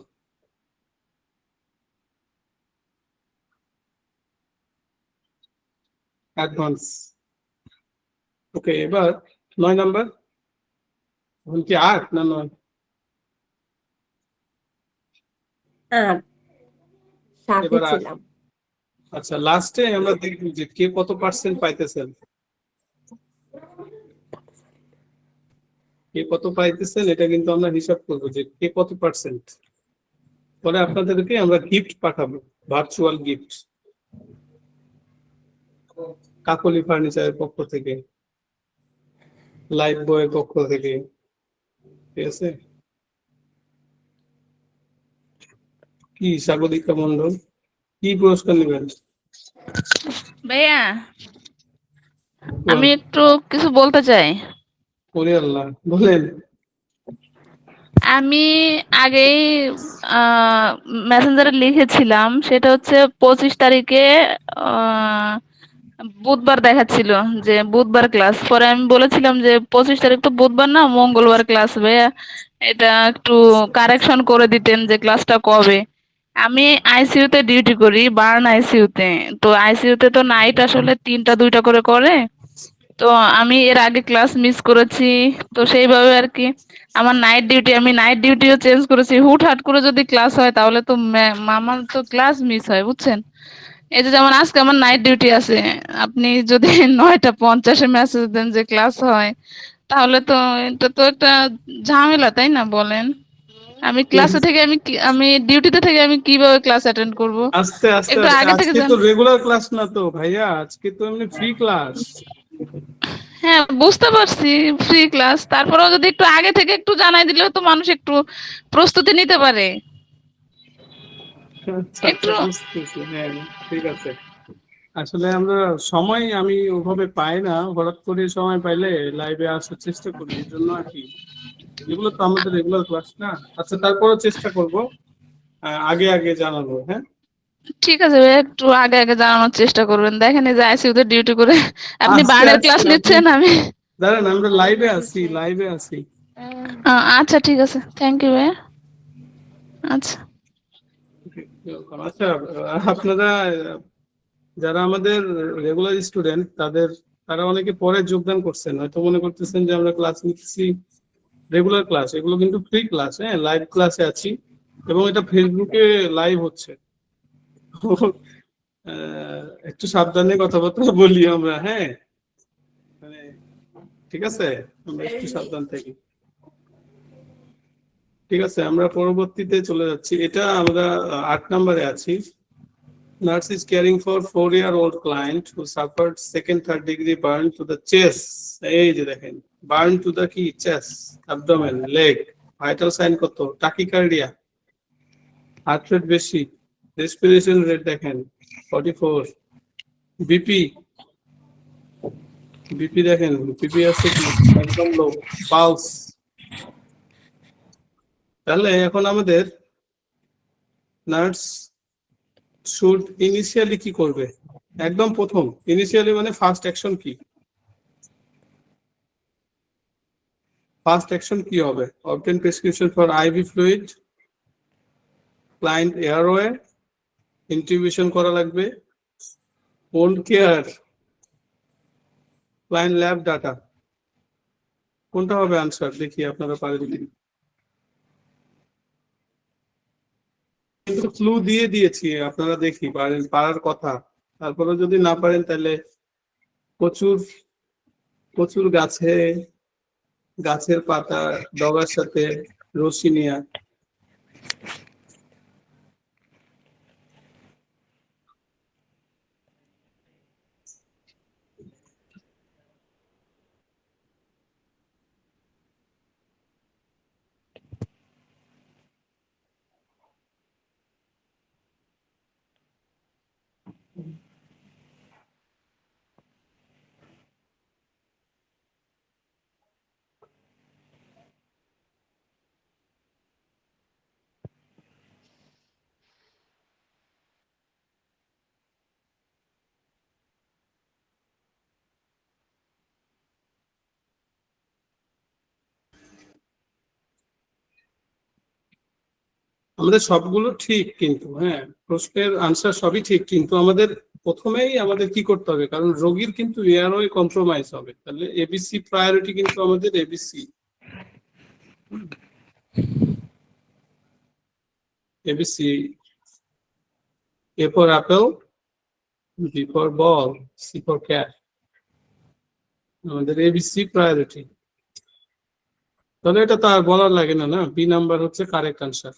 [SPEAKER 1] অ্যাডভান্স। ওকে, এবার 9 নাম্বার। এখন কি 8 না 9?
[SPEAKER 4] 8 সাথে
[SPEAKER 1] এবার 8।
[SPEAKER 4] ছিলাম।
[SPEAKER 1] আচ্ছা, লাস্টে আমরা দেখব যে কে কত পার্সেন্ট পাইতেছেন। কে কত পাইতেছেন এটা কিন্তু আমরা হিসাব করবো যে কে কত পার্সেন্ট। পরে আপনাদেরকে আমরা গিফট পাঠাবো, ভার্চুয়াল গিফট, কাকলি ফার্নিচারের পক্ষ থেকে, লাইফ বয়ের পক্ষ থেকে, ঠিক আছে? কি স্বাগতিকা মন্ডল, কি পুরস্কার নেবেন?
[SPEAKER 6] ভাইয়া, আমি একটু কিছু বলতে চাই।
[SPEAKER 1] ওরে আল্লাহ, বলেন।
[SPEAKER 6] আমি আগেই মেসেঞ্জারে লিখেছিলাম, সেটা হচ্ছে 25 তারিখে আহ, বুধবার দেখাচ্ছিল যে বুধবার ক্লাস। পরে আমি বলেছিলাম যে 25 তারিখ তো বুধবার না, মঙ্গলবার ক্লাস। ভাইয়া, এটা একটু কারেকশন করে দিতেন যে ক্লাসটা কবে। আমি আইসিইউতে ডিউটি করি, বার্ন আইসিইউতে। তো আইসিইউতে তো নাইট আসলে 3টা 2টা করে করে। তো আমি এর আগে ক্লাস মিস করেছি, তো সেইভাবে আর কি আমার আমি নাইট ডিউটিও চেঞ্জ করেছি। হুটহাট করে যদি ক্লাস হয় তাহলে তো আমার তো ক্লাস মিস হয়, বুঝছেন? এই যে যেমন আজকে আমার নাইট ডিউটি আছে, আপনি যদি 9:50-এ মেসেজ দেন যে ক্লাস হয়, তাহলে তো এটা তো একটা ঝামেলা, তাই না বলেন? আমি ক্লাসে থেকে আমি ডিউটিতে থেকে আমি কিভাবে ক্লাস অ্যাটেন্ড করব?
[SPEAKER 1] আস্তে আস্তে
[SPEAKER 6] একটু
[SPEAKER 1] আস্তে,
[SPEAKER 6] আগে থেকে
[SPEAKER 1] আজকে
[SPEAKER 6] জান।
[SPEAKER 1] তো রেগুলার ক্লাস না তো ভাইয়া, আজকে তো এমনি ফ্রি ক্লাস।
[SPEAKER 6] হ্যাঁ, বুঝতে পারছি ফ্রি ক্লাস, তারপরেও যদি একটু আগে থেকে একটু জানাই দিলেও তো মানুষ একটু প্রস্তুতি নিতে পারে।
[SPEAKER 1] আচ্ছা আচ্ছা,
[SPEAKER 6] একটু
[SPEAKER 1] বুঝতেছি, হ্যাঁ, ঠিক আছে। আসলে আমরা সময় আমি ওভাবে পাই না, হঠাৎ করে সময় পাইলে লাইভে আসার চেষ্টা করি, এই জন্য আর কি। এগুলো তো আমাদের রেগুলার ক্লাস না। আচ্ছা, তারপরেও চেষ্টা করব আগে আগে জানাবো, হ্যাঁ।
[SPEAKER 6] ঠিক আছে ভাই, একটু আগে আগে জানানোর চেষ্টা করবেন। দেখেন এই যে আইসিইউতে ডিউটি করে আপনি
[SPEAKER 1] আজকে
[SPEAKER 6] বার্নের
[SPEAKER 1] আজকে
[SPEAKER 6] ক্লাস
[SPEAKER 1] আপনি
[SPEAKER 6] নিচ্ছেন, আমি
[SPEAKER 1] দাঁড়ান, আমরা লাইভে আছি, লাইভে আছি।
[SPEAKER 6] আচ্ছা ঠিক আছে, থ্যাংক ইউ ভাই। আচ্ছা।
[SPEAKER 1] আচ্ছা, আপনারা যারা আমাদের রেগুলার স্টুডেন্ট তারা অনেকে পরে যোগদান করছেন, হয়তো মনে করতেছেন যে আমরা ক্লাস নিচ্ছি রেগুলার ক্লাস। এগুলো কিন্তু ফ্রি ক্লাস, হ্যাঁ, লাইভ ক্লাসে আছি, এবং এটা ফেসবুকে লাইভ হচ্ছে। তো, একটু সাবধানে কথাবার্তা বলি আমরা, হ্যাঁ। মানে ঠিক আছে, আমরা একটু সাবধান থাকি। ঠিক আছে, আমরা পরবর্তীতে চলে যাচ্ছি। এটা আমরা 8 নম্বরে আছি। Nurse is caring for 4-year-old client who suffered second third degree burn to the chest। এই যে দেখেন, burn to the কি chest, abdomen, leg, vital sign কত, টাকিকার্ডিয়া, হার্ট রেট বেশি, রেসপিরেশন রেট দেখেন 44, বিপি দেখেন, বিপি আছে কি একদম লো, পালস। তাহলে এখন আমাদের নার্স শুড ইনিশিয়ালি কি করবে? একদম প্রথম ইনিশিয়ালি মানে ফার্স্ট অ্যাকশন কি? ফার্স্ট অ্যাকশন কি হবে? Obtain prescription for IV fluid, client airway, intubation করা লাগবে, wound care, client lab data. কোনটা হবে আনসার? দেখি আপনারা পারেন কি। কিন্তু ক্লু দিয়ে দিয়েছি, আপনারা দেখি পারেন, পারার কথা। তারপরে যদি না পারেন তাহলে প্রচুর গাছের পাতা ডগার সাথে রশি নিয়া। আমাদের সবগুলো ঠিক, কিন্তু হ্যাঁ প্রশ্নের আনসার সবই ঠিক, কিন্তু আমাদের প্রথমেই আমাদের কি করতে হবে, কারণ রোগীর কিন্তু এয়ারওয়ে কম্প্রোমাইজ হবে। তাহলে এবিসি প্রায়োরিটি কিন্তু আমাদের ABC. A for apple, B for ball, C for cat, আমাদের এবিসি প্রায়োরিটি। তাহলে এটা তো আর বলার লাগে না, না বি নাম্বার হচ্ছে কারেক্ট আনসার।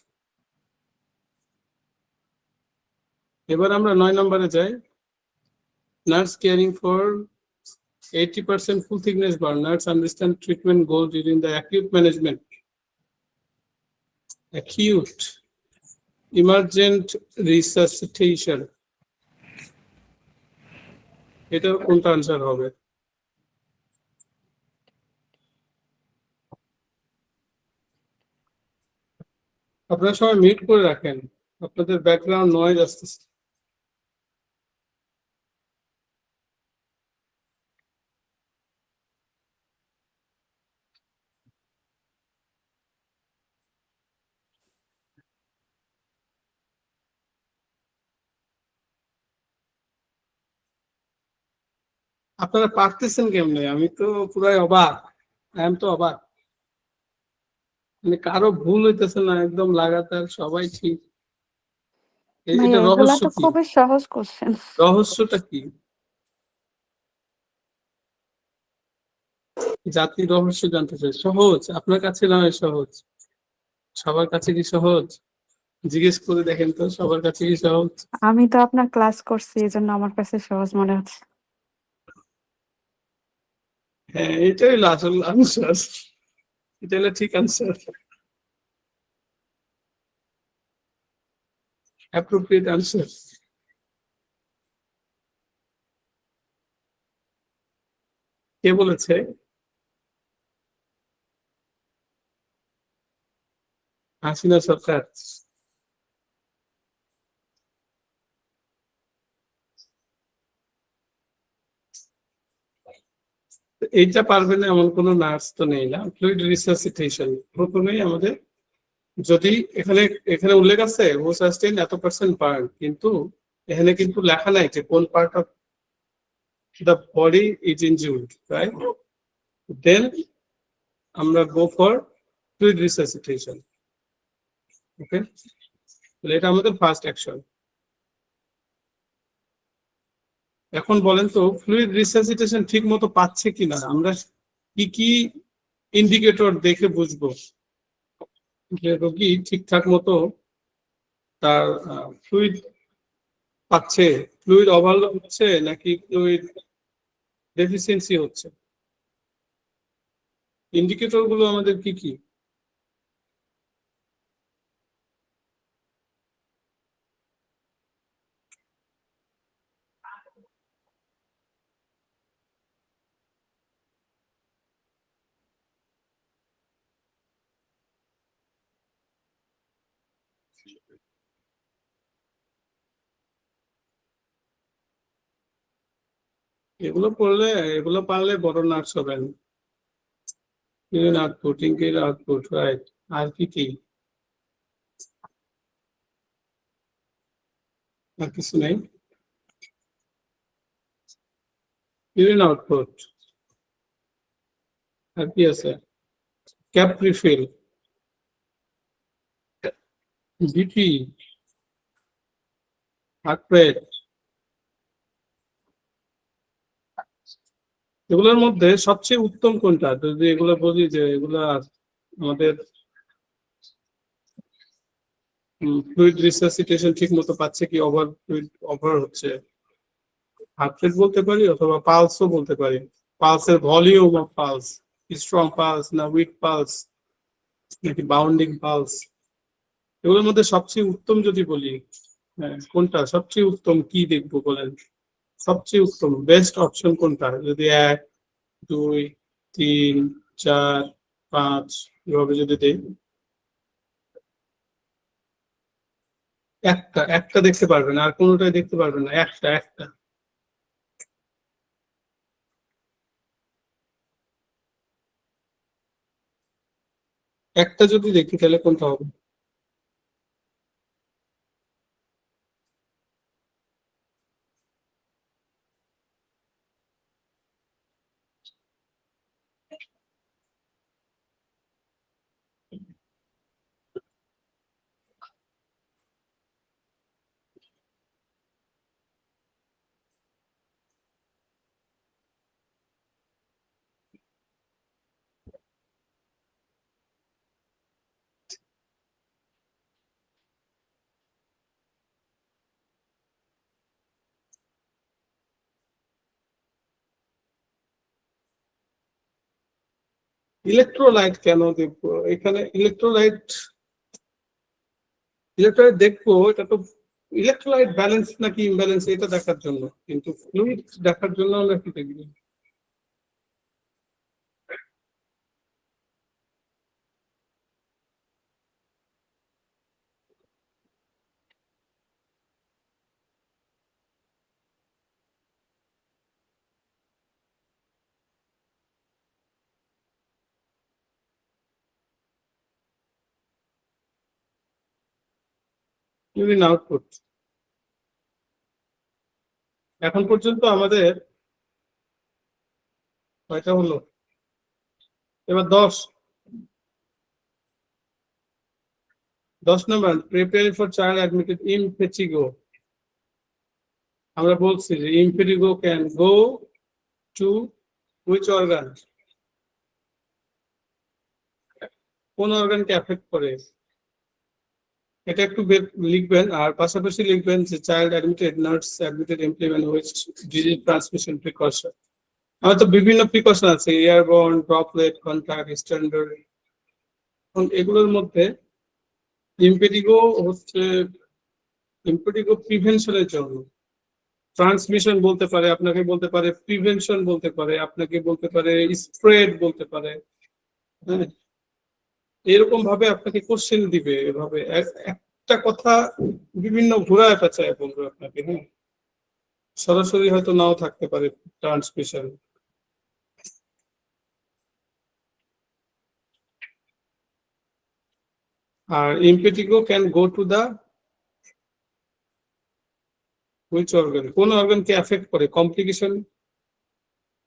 [SPEAKER 1] এবার আমরা 9 নম্বরে যাই। Nurse caring for 80% full thickness burn. Nurse understand treatment goal during the acute management, acute, emergent resuscitation. এটা কোনটা আনসার হবে? আপনারা সবাই মিউট করে রাখেন, আপনাদের ব্যাকগ্রাউন্ড নয়েজ আসতেছে। আপনারা পারতেছেন কেমনে? আমি তো পুরাই অবাক, আমি তো অবাক। মানে কারো ভুল হইতেছে না, একদম লাগাতার সবাই ঠিক। এটা রহস্য কি?
[SPEAKER 7] খুবই সহজ কোশ্চেন।
[SPEAKER 1] রহস্যটা কি? জাতির রহস্য জানতে চাই। সহজ আপনার কাছে নয়, সহজ সবার কাছে কি সহজ? জিজ্ঞেস করে দেখেন তো সবার কাছে কি সহজ?
[SPEAKER 7] আমি তো আপনার ক্লাস করছি, এজন্য আমার কাছে সহজ মনে হচ্ছে।
[SPEAKER 1] হ্যাঁ, এটাই হলো আসল আনসার, এটা হলো ঠিক আনসার, অ্যাপ্রোপ্রিয়েট আনসার। কে বলেছে? হাসিনা সরকার। এইটা পারবে না এমন কোনো নার্স তো নেই না। ফ্লুইড রিসাসিটেশন প্রথমেই আমাদের, যদি এখানে উল্লেখ আছে ও সাস্টেইন এত % বার্ন, কিন্তু এখানে কিন্তু লেখা নাই যে কোন part of the body is injured, right? Then আমরা go for fluid resuscitation. Okay, তাহলে এটা আমাদের ফার্স্ট অ্যাকশন। এখন বলেন তো ফ্লুইড রিসাসিটেশন ঠিক মতো পাচ্ছে কিনা আমরা? কি কি ইন্ডিকেটর দেখে বুঝবো যে রোগী ঠিকঠাক মতো তার ফ্লুইড পাচ্ছে, ফ্লুইড ওভারলোড হচ্ছে নাকি ফ্লুইড ডেফিসিয়েন্সি হচ্ছে? ইন্ডিকেটর গুলো আমাদের কি কি? এগুলো পারলে বড় নার্স হবেন। Output, increase output, right. আর কি কি? আর কিছু নেই? ইউরিন আউটপুট, আর কি আছে? Cap refill, BP, heart rate. এগুলোর মধ্যে সবচেয়ে উত্তম কোনটা? যদি এগুলো বলি যে এগুলা আমাদের ফ্লুইড রিসাসিটেশন ঠিক মতো পাচ্ছে কি, ওভার হচ্ছে, হার্ট রেট বলতে পারি অথবা পালসও বলতে পারি। পালসের volume of pulse, strong pulse না উইক পালস নাকি বাউন্ডিং পালস, এগুলোর মধ্যে সবচেয়ে উত্তম যদি বলি, কোনটা সবচেয়ে উত্তম? কি দেখবো বলেন? সবচেয়ে উত্তম বেস্ট অপশন কোনটা? যদি 1, 2, 3, 4, 5 এভাবে যদি দেই, একটা দেখতে পারবেন, আর কোনোটাই দেখতে পারবেন না। একটা একটা যদি দেখি তাহলে কোনটা হবে? ইলেকট্রোলাইট কেন দেখবো এখানে? ইলেকট্রোলাইট দেখবো, এটা তো ইলেকট্রোলাইট ব্যালেন্স নাকি ইমব্যালেন্স এটা দেখার জন্য, কিন্তু ফ্লুইড দেখার জন্য আমরা কি দেখবো? Urine output. এখন পর্যন্ত আমাদের কয়টা হলো? এবার 10 number, prepare for child admitted impetigo. আমরা বলছি যে impetigo can go to which organ? কোন অর্গানকে এফেক্ট করে? এটা একটু লিখবেন, আর পাশাপাশি লিখবেন যে child admitted, nurse admitted, implement which disease transmission precaution. আমার তো বিভিন্ন প্রিকশন আছে, এয়ারবর্ন, ড্রপলেট, কন্টাক্ট, স্ট্যান্ডার্ড। এগুলোর মধ্যে ইমপেটিগো প্রিভেনশনের জন্য। ট্রান্সমিশন বলতে পারে, আপনাকে বলতে পারে প্রিভেনশন বলতে পারে, আপনাকে বলতে পারে স্প্রেড বলতে পারে। হ্যাঁ, এরকম ভাবে আপনাকে কোশ্চেন দিবে, এভাবে একটা কথা বিভিন্ন ঘোরায় পেঁচায় বলবে আপনাকে। হ্যাঁ, সরাসরি হয়তো নাও থাকতে পারে ট্রান্সমিশন। আর impetigo can go to the which organ? কোন অর্গানকে এফেক্ট করে?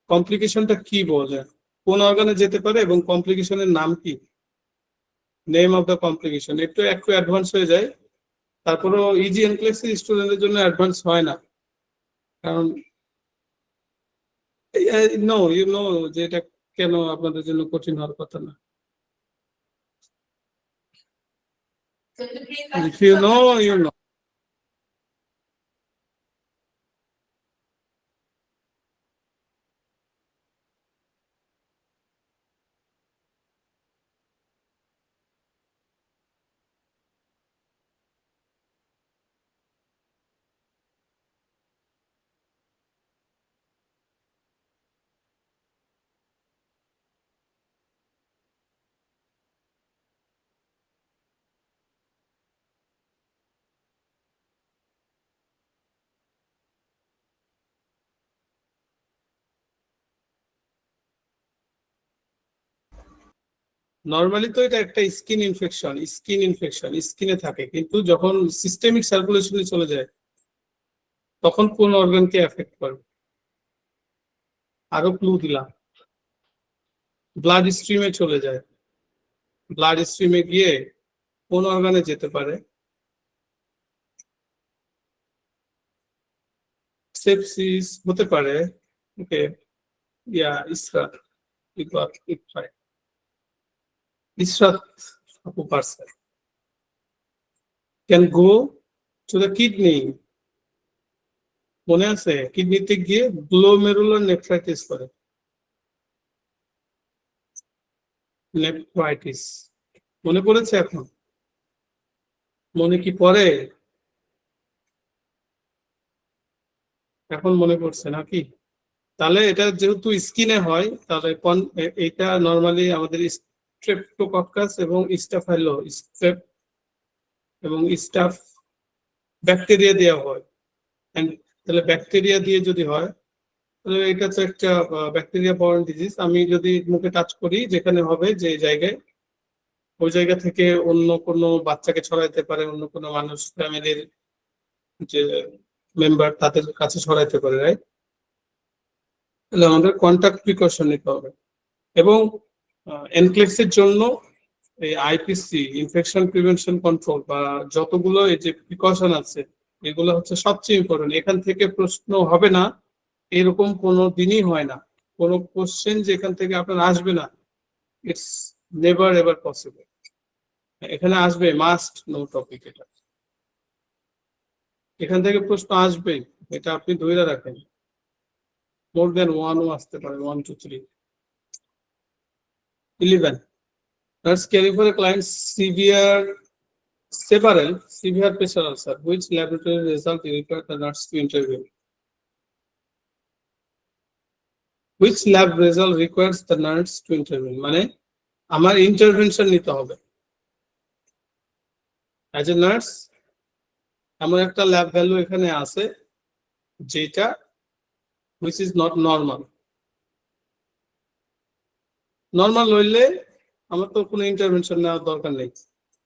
[SPEAKER 1] কমপ্লিকেশনটা কি বলে? কোন অর্গানে যেতে পারে এবং কমপ্লিকেশনের নাম কি? Name of the complication. একটু অ্যাডভান্স হয়ে যায়, তারপরেও ইজি এনক্লেক্সিস স্টুডেন্টদের জন্য অ্যাডভান্স হয় না, কারণ নো যে এটা কেন আপনাদের জন্য কঠিন হওয়ার কথা না? If you know, you know. Normally তো এটা একটা স্কিন ইনফেকশন স্কিনে থাকে, কিন্তু যখন সিস্টেমিক সার্কুলেশনে চলে যায় তখন কোন অর্গানকে এফেক্ট করবে? আরো ক্লু দিলাম, ব্লাড স্ট্রিমে চলে যায়। ব্লাড স্ট্রিমে গিয়ে কোন অর্গানে যেতে পারে? সেপসিস হতে পারে। ওকে, ইসরাত, ইসরাত আপু পারছে। Can go to the kidney, মনে আছে? কিডনিতে গিয়ে গ্লোমেরুলার নেফ্রাইটিস করে। নেফ্রাইটিস মনে পড়েছে? এখন মনে কি পড়ে? এখন মনে পড়ছে নাকি? তাহলে এটা যেহেতু স্কিনে হয়, তাহলে এটা নরমালি আমাদের স্ট্রেপ্টোকক্কাস এবং স্ট্রেপ এবং স্টাফ ব্যাকটেরিয়া দেওয়া হয়। তাহলে ব্যাকটেরিয়া দিয়ে যদি হয়, তাহলে এটা তো একটা ব্যাকটেরিয়া বর্ন ডিজিজ। আমি যদি মুখে টাচ করি যেখানে হবে, যে জায়গায়, ওই জায়গা থেকে অন্য কোনো বাচ্চাকে ছড়াইতে পারে, অন্য কোনো মানুষ, ফ্যামিলির যে মেম্বার, তাদের কাছে ছড়াইতে পারে, রাইট? তাহলে আমাদের কন্টাক্ট প্রিকশন নিতে হবে। এবং এনক্লেক্সের জন্য এই আইপিসি, ইনফেকশন প্রিভেনশন কন্ট্রোল, বা যতগুলো এই যে প্রিকশন আছে, এগুলো হচ্ছে সবচেয়ে ইম্পর্টেন্ট। এখান থেকে প্রশ্ন হবে না এরকম কোনো দিনই হয় না। কোনো কোশ্চেন যেখান থেকে আপনার আসবে না, ইটস নেভার এভার পসিবল। এখানে আসবে, মাস্ট নো টপিক। এটা এখান থেকে প্রশ্ন আসবে, এটা আপনি ধরে রাখেন। মোর দেন ওয়ানও আসতে পারে, 1 2 3 11। Nurse caring for a client's severe pressure ulcer. Which laboratory result require the nurse to intervene? Which lab result requires the nurse to intervene? মানে আমার ইন্টারভেনশন নিতে হবে অ্যাজ এ নার্স। এমন একটা ল্যাব ভ্যালু এখানে আছে যেটা which is not normal. Normal হইলে আমার তো কোনো ইন্টারভেনশন নেওয়ার দরকার নেই।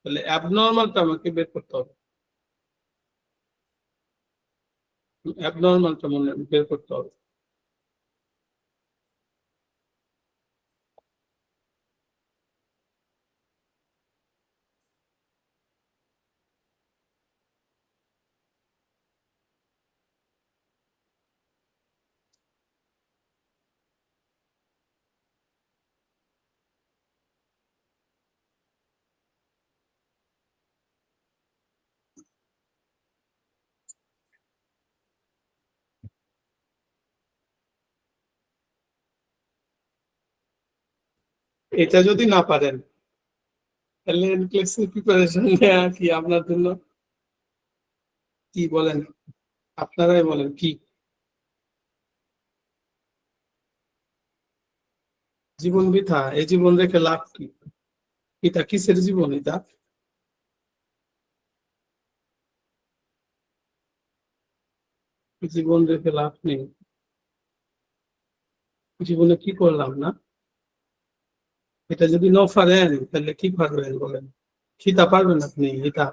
[SPEAKER 1] তাহলে অ্যাবনর্মালটা আমাকে বের করতে হবে, অ্যাবনর্মালটা বের করতে হবে। এটা যদি না পারেন, তাহলে এনক্লেক্সের প্রিপারেশন নেওয়া কি আপনার জন্য? কি বলেন? আপনারাই বলেন কি? জীবন বৃথা? এই জীবন রেখে লাভ কি? এটা কিসের জীবন? এটা জীবন রেখে লাভ নেই। জীবনে কি করলাম না? এটা যদি না পারেন তাহলে কি পারবেন বলেন? খিতা পারবেন আপনি? এটা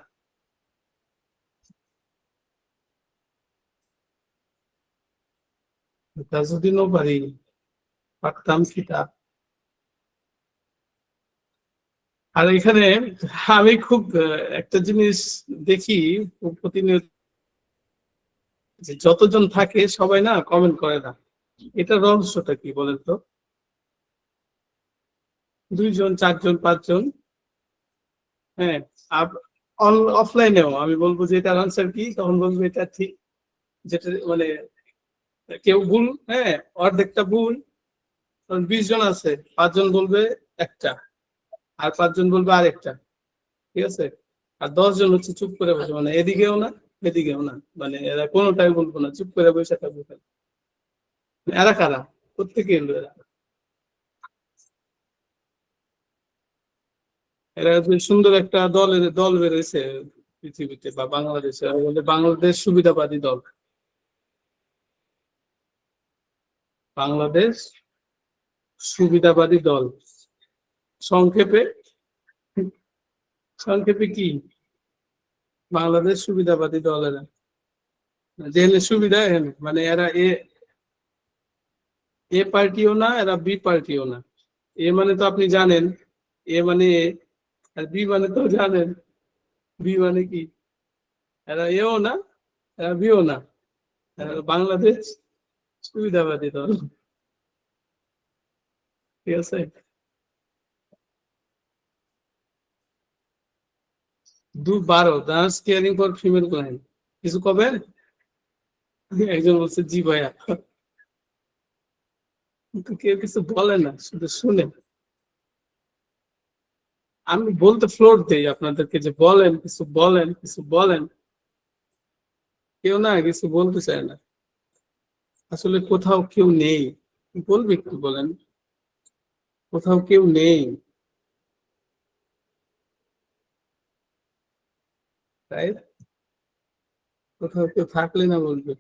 [SPEAKER 1] এটা যদি না পারি, পারতাম খিতা। আর এখানে আমি খুব একটা জিনিস দেখি প্রতিনিয়ত, যে যতজন থাকে সবাই না কমেন্ট করে না। এটা রহস্যটা কি বলেন তো? 2 জন 4 জন 5 জন, হ্যাঁ। অফলাইনেও আমি বলবো যে এটার আনসার কি, তখন বলবো এটা ঠিক, যেটা মানে কেউ ভুল, হ্যাঁ, অর্ধেকটা ভুল। 20 জন আছে, 5 জন বলবে একটা, আর 5 জন বলবে আরেকটা, ঠিক আছে। আর 10 জন হচ্ছে চুপ করে বসে, মানে এদিকেও না এদিকেও না, মানে এরা কোনোটাই বলবো না, চুপ করে বসে থাকবে খালি। এরা কারা? প্রত্যেকে এলো এরা। এরা যে সুন্দর একটা দল বেরোয়েছে পৃথিবীতে বা বাংলাদেশে, ওরা বলে বাংলাদেশ সুবিধাবাদী দল। বাংলাদেশ সুবিধাবাদী দল, সংক্ষেপে, সংক্ষেপে কি? বাংলাদেশ সুবিধাবাদী দল। এরা জেলে সুবিধা এখানে, মানে এরা এ পার্টিও না, এরা বি পার্টিও না। এ মানে তো আপনি জানেন, এ মানে এ, আর বি মানে তো জানেন, বি মানে কি? এরা এও না, এরা বিও না, এরা বাংলাদেশ সুবিধাবাদী দল, ঠিক আছে। দু 12 dance caring for female client, কিছু কবেন? একজন বলছে জি ভাইয়া, কিন্তু কেউ কিছু বলে না, শুধু শুনে। আমি বলতে ফ্লোর দেই আপনাদেরকে যে বলেন, কিছু বলেন, কিছু বলেন, কেউ না কিছু বলতে চায় না। আসলে কোথাও কেউ নেই, বলবে একটু বলেন, কোথাও কেউ নেই, তাই কোথাও কেউ থাকলে না বলবে।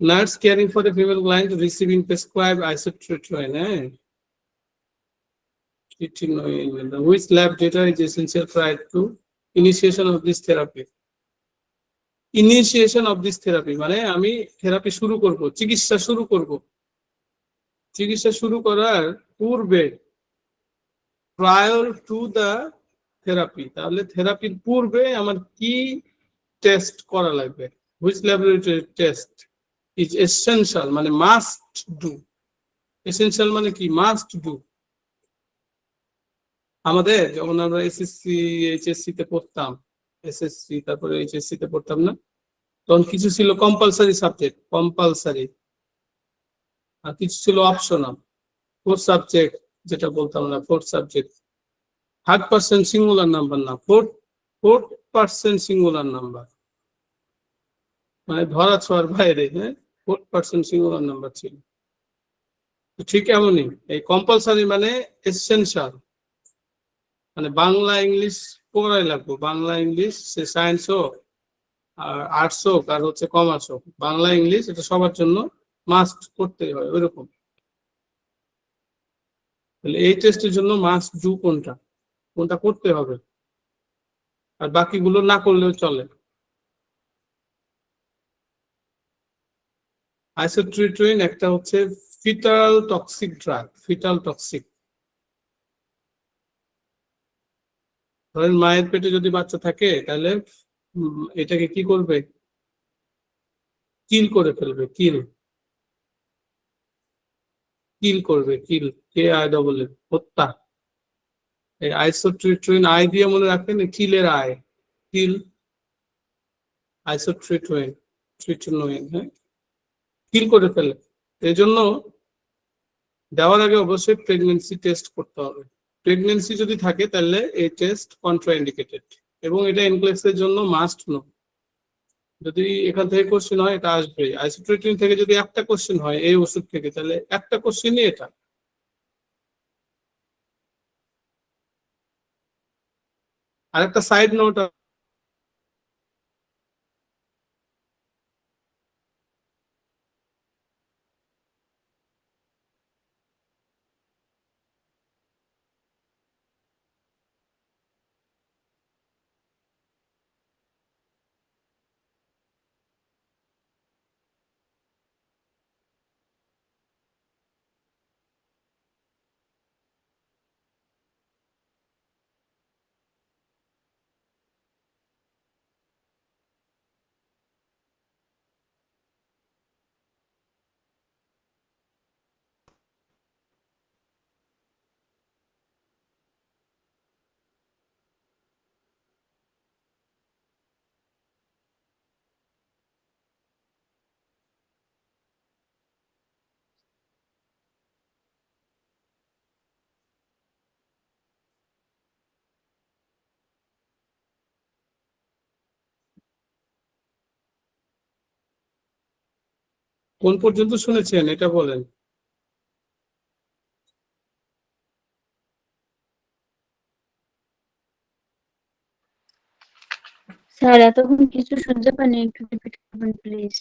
[SPEAKER 1] Nurse caring for the female client receiving prescribed isotretinoin, which lab data is essential prior to initiation of this therapy? Initiation of this therapy মানে আমি থেরাপি শুরু করব, চিকিৎসা শুরু করব। চিকিৎসা শুরু করার পূর্বে, prior to the therapy, তাহলে থেরাপির পূর্বে আমার কি টেস্ট করা লাগবে? Which laboratory test is essential মানে must do? Essential মানে কি? Must do। আমাদের যখন আমরা এসএসসি এইচএসসি তে পড়তাম, এসএসসি তারপরে এইচএসসি তে পড়তাম না, তখন কিছু ছিল কম্পালসারি সাবজেক্ট, কম্পালসারি, আর কিছু ছিল অপশনাল। ফোর্থ সাবজেক্ট যেটা বলতাম না, fourth subject, third person singular number না, ফোর্থ পার্সন সিঙ্গুলার নাম্বার, মানে ধরা ছোঁয়ার বাইরে, হ্যাঁ, ফোর্থ পার্সন সিঙ্গুলার নাম্বার ছিল। ঠিক এমনই এই কম্পালসারি মানে এসেনশিয়াল, মানে বাংলা ইংলিশ পড়াই লাগবে, বাংলা ইংলিশ, সে সায়েন্স হোক আর আর্টস হোক আর হচ্ছে কমার্স হোক, বাংলা ইংলিশ এটা সবার জন্য মাস্ট করতেই হয় ওইরকম। তাহলে এই টেস্টের জন্য মাস্ট ডু কোনটা, কোনটা করতে হবে, আর বাকিগুলো না করলেও চলে। আইসোট্রিটোইন একটা হচ্ছে fetal toxic drug, fetal toxic. ধরেন মায়ের পেটে যদি বাচ্চা থাকে, তাহলে এটাকে কি করবে? কিল করে ফেলবে, কিল, কিল করবে, কিল, কে আই ডবল এল, হত্যা। এই আইসোট্রিটোইন আই দিয়ে মনে রাখেন, কিলের আই, কিল, আইসোট্রিটোইন, ট্রিটোনোইন, হ্যাঁ, কিল করে ফেলে। এই জন্য দেওয়ার আগে অবশ্যই প্রেগনেন্সি টেস্ট করতে হবে। প্রেগনেন্সি যদি থাকে তাহলে এই টেস্ট কন্ট্রাইন্ডিকেটেড, এবং এটা এনক্লেক্সের জন্য মাস্ট নো। যদি এখান থেকে কোশ্চেন হয় এটা আসবে, আইসোট্রিটিন থেকে যদি একটা কোশ্চেন হয় এই ওষুধ থেকে, তাহলে একটা কোশ্চেনই এটা। আরেকটা সাইড নোট, কোন পর্যন্ত শুনেছেন এটা বলেন।
[SPEAKER 5] স্যার এতক্ষণ কিছু শুনতে পারিনি, একটু রিপিট করবেন প্লিজ।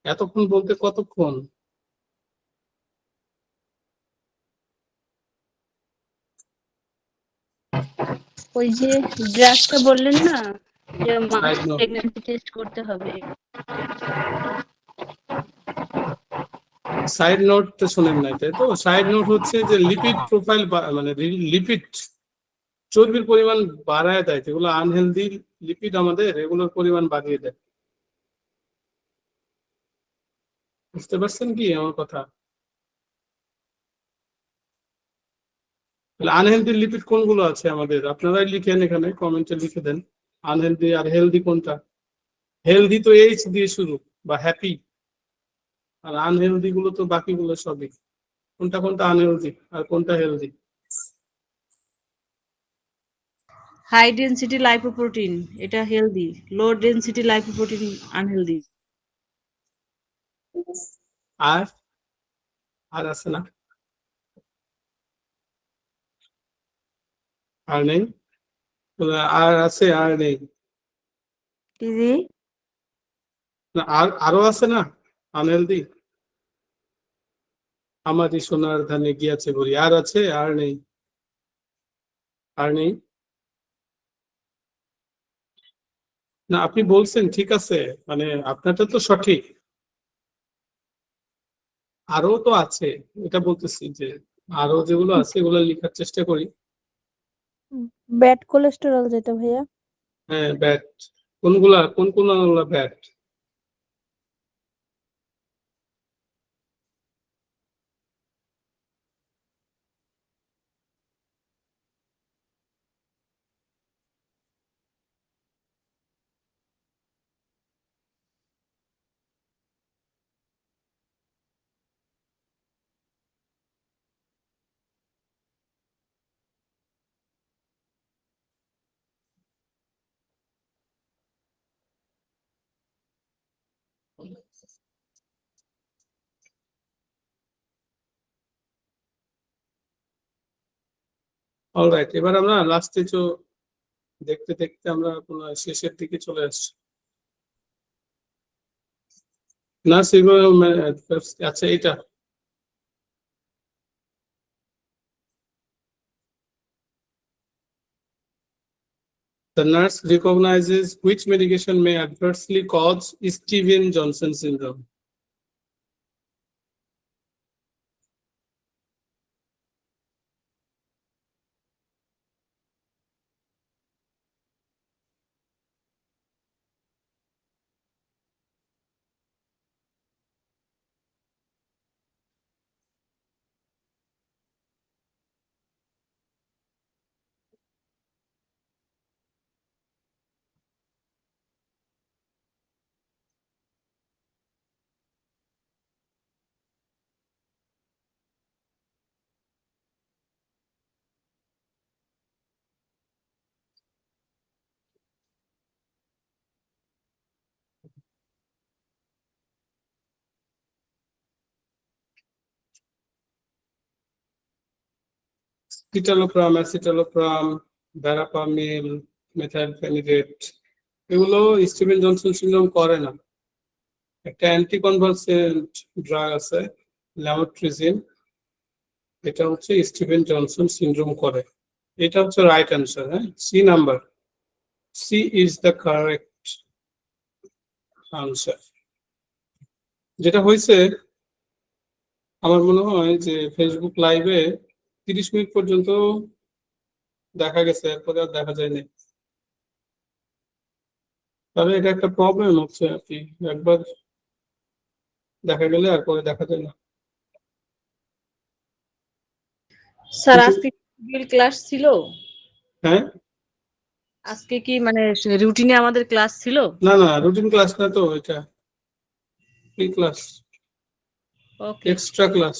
[SPEAKER 1] এতক্ষণ বলতে কতক্ষণ?
[SPEAKER 5] ওই যে ড্রাগটা বললেন না, যে মাস
[SPEAKER 1] Side note.
[SPEAKER 5] প্রেগন্যান্সি টেস্ট করতে হবে।
[SPEAKER 1] সাইড নোট তো শুনেন নাই, তাই তো? সাইড নোট হচ্ছে যে লিপিড প্রোফাইল, মানে লিপিড চর্বির পরিমাণ বাড়ায় দেয়, যেগুলো আনহেলদি লিপিড আমাদের, এগুলোর পরিমাণ বাড়িয়ে দেয়। বুঝতে পারছেন কি আমার কথা? আনহেলদি লিপিড কোনগুলো আছে আমাদের, আপনারাই লিখেন, এখানে কমেন্টে লিখে দেন। আনহেলদি আর হেলদি কোনটা? হেলদি তো এইচ দিয়ে শুরু, বা হ্যাপি। আর আনহেলদি গুলো তো বাকিগুলো সবই। কোনটা কোনটা আনহেলদি আর কোনটা হেলদি?
[SPEAKER 8] হাই ডেনসিটি লাইপোপ্রোটিন এটা হেলদি, লো ডেনসিটি লাইপোপ্রোটিন আনহেলদি।
[SPEAKER 1] আর আর আছে না? আর নেই? আর আছে আর নেই?
[SPEAKER 7] কি জি?
[SPEAKER 1] না, আরো আছে না আনহেলদি? আমারই সোনার ধানে গিয়াছে বলি, আর আছে আর নেই? আর নেই না, আপনি বলছেন ঠিক আছে, মানে আপনারটা তো সঠিক, আরো তো আছে, এটা বলতেছি যে আরো যেগুলো আছে এগুলো লেখার চেষ্টা করি।
[SPEAKER 9] ব্যাড কোলেস্টেরল যেটা ভাইয়া।
[SPEAKER 1] হ্যাঁ, ব্যাট। কোনগুলা, কোন কোনগুলা ব্যাট? অলরাইট, এবার আমরা লাস্টে দেখতে দেখতে আমরা শেষের দিকে চলে আসছি। না সেগুলো আচ্ছা, এটা the nurse recognizes which medication may adversely cause Steven-Johnson syndrome. Citalopram, escitalopram, verapamil, methylphenidate, এগুলো স্টিভেন জনসন সিনড্রোম করে না। একটা অ্যান্টিকনভালসেন্ট ড্রাগ আছে ল্যামোট্রিজিন, এটা হচ্ছে স্টিভেন জনসন সিনড্রোম করে। এটা হচ্ছে রাইট অ্যান্সার। হ্যাঁ, C number, C is the correct answer. যেটা হয়েছে, আমার মনে হয় যে ফেসবুক লাইভে 30 মিনিট পর্যন্ত দেখা গেছে, এরপরে আর দেখা যায়নি। তবে এটা একটা প্রবলেম হচ্ছে আর কি, একবার দেখা গেলে আর পরে দেখা যায় না।
[SPEAKER 8] স্যার আজকে বিল ক্লাস ছিল?
[SPEAKER 1] হ্যাঁ,
[SPEAKER 8] আজকে কি মানে রুটিনে আমাদের ক্লাস ছিল?
[SPEAKER 1] না না, রুটিন ক্লাস না তো, এটা free class,
[SPEAKER 8] okay,
[SPEAKER 1] extra class,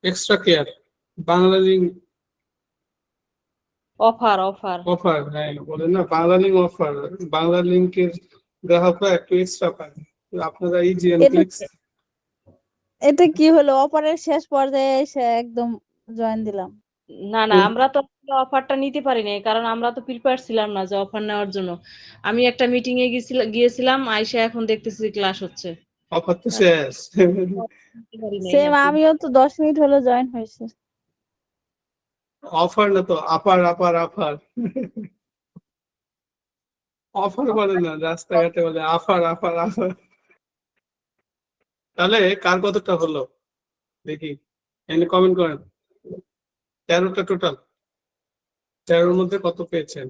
[SPEAKER 1] extra care, Bangla
[SPEAKER 8] offer offer
[SPEAKER 1] offer, হ্যাঁ বলেন না বাংলা লিঙ্ক অফার, বাংলা লিঙ্কের গ্রাহকরা একটু এক্সট্রা পায়। আপনারা এই যে
[SPEAKER 9] এটা এটা কি হলো, অপারের শেষ পর্যায়ে এসে একদম জয়েন দিলাম।
[SPEAKER 8] না না, আমরা তো অফারটা নিতে পারি নাই, কারণ আমরা তো প্রিপেয়ার ছিলাম না যে অফার নেওয়ার জন্য। আমি একটা মিটিং এ গিয়েছিলাম, আইসা এখন দেখতেছি ক্লাস হচ্ছে।
[SPEAKER 1] অফার তো শেষ।
[SPEAKER 8] নিতে পারি নাই
[SPEAKER 9] সেম,
[SPEAKER 8] আর কি।
[SPEAKER 9] আমিও তো 10 মিনিট হলো জয়েন হয়েছে।
[SPEAKER 1] অফার না তো আপার আপার আফার। অফার বলে না, রাস্তাঘাটে বলে আফার আফার আফার। তাহলে কার কতটা হলো দেখি, এনে কমেন্ট করেন। 13টা টোটাল, 13-র মধ্যে কত পেয়েছেন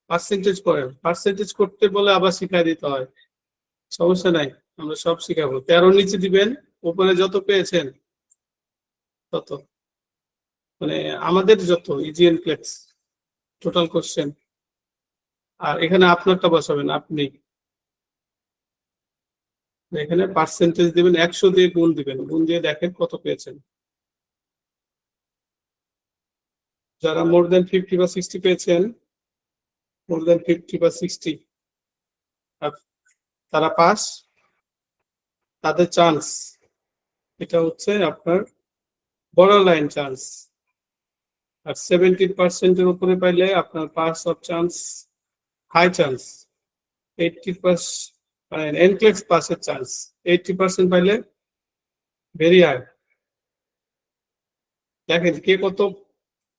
[SPEAKER 1] পার্সেন্টেজ করেন। পার্সেন্টেজ করতে বলে আবার শিখাই দিতে হয়, সমস্যা নাই, আমরা সব শিখাবো। 13 নিচে দিবেন, উপরে যত পেয়েছেন তত, মানে আমাদের যত ইজি এনক্লেক্স টোটাল কোশ্চেন। আর এখানে আপনারটা বসাবেন, আপনি এখানে পার্সেন্টেজ দিবেন, 100 দিয়ে গুণ দিবেন, গুণ দিয়ে দেখেন কত পেয়েছেন। যারা মোর দেন 50 বা 60 পেয়েছেন, মোর দেন 50 বা 60, তারা পাস, তাদের চান্স এটা হচ্ছে আপনার বড় লাইন চান্স। আর 70% উপরে পাইলে আপনার pass of chance high chance. 80% মানে এনক্লেক্স পাসের চান্স 80% পাইলে ভেরি হাই। দেখেন কে কত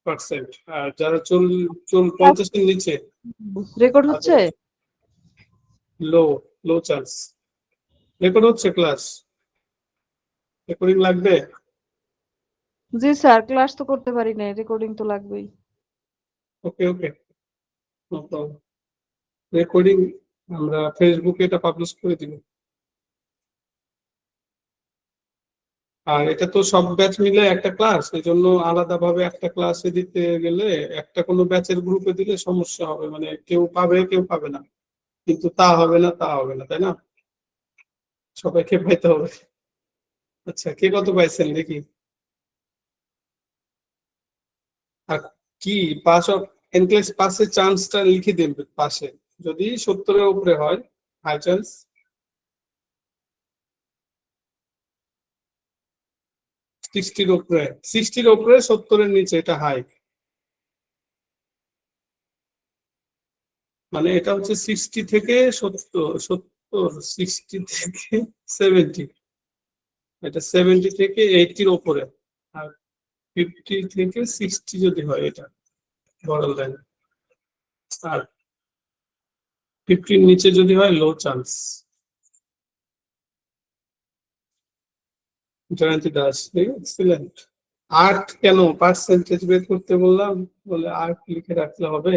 [SPEAKER 1] পার্সেন্ট। আর যারা 50-এর নিচে
[SPEAKER 8] রেকর্ড হচ্ছে?
[SPEAKER 1] লো, লো চান্স। রেকর্ড হচ্ছে ক্লাস, রেকর্ডিং লাগবে।
[SPEAKER 8] জি স্যার, ক্লাস তো করতে পারি না, রেকর্ডিং তো লাগবেই।
[SPEAKER 1] ওকে ওকে, নো প্রবলেম। রেকর্ডিং আমরা ফেসবুকে এটা পাবলিশ করে দিব। আর এটা তো সব ব্যাচ মিলে একটা ক্লাস, এই জন্য আলাদাভাবে একটা ক্লাসে দিতে গেলে একটা কোনো ব্যাচের গ্রুপে দিলে সমস্যা হবে, মানে কেউ পাবে কেউ পাবে না, কিন্তু তা হবে না, তা হবে না, তাই না? সবাইকে পাইতে হবে। আচ্ছা, কে কত পাইছেন দেখি। আর কি পাস অফ এনক্লেক্স পাসের চান্সটা লিখে দিন পাশে, যদি 70-এর উপরে হয় হাই চান্স, 60-র উপরে, 60-র উপরে 70-এর নিচে এটা হাই। মানে এটা হচ্ছে 60 থেকে 70, 60 থেকে 70, এটা 70 থেকে 80-র উপরে। আর 50 থেকে 60 যদি হয় এটা বড় লাইন, আর 50-র নিচে যদি হয় লো চান্স। জয়ন্তী দাস, এক্সিলেন্ট। 8 কেন পার্সেন্টেজ বের করতে বললাম, বলে 8 লিখে রাখলে হবে।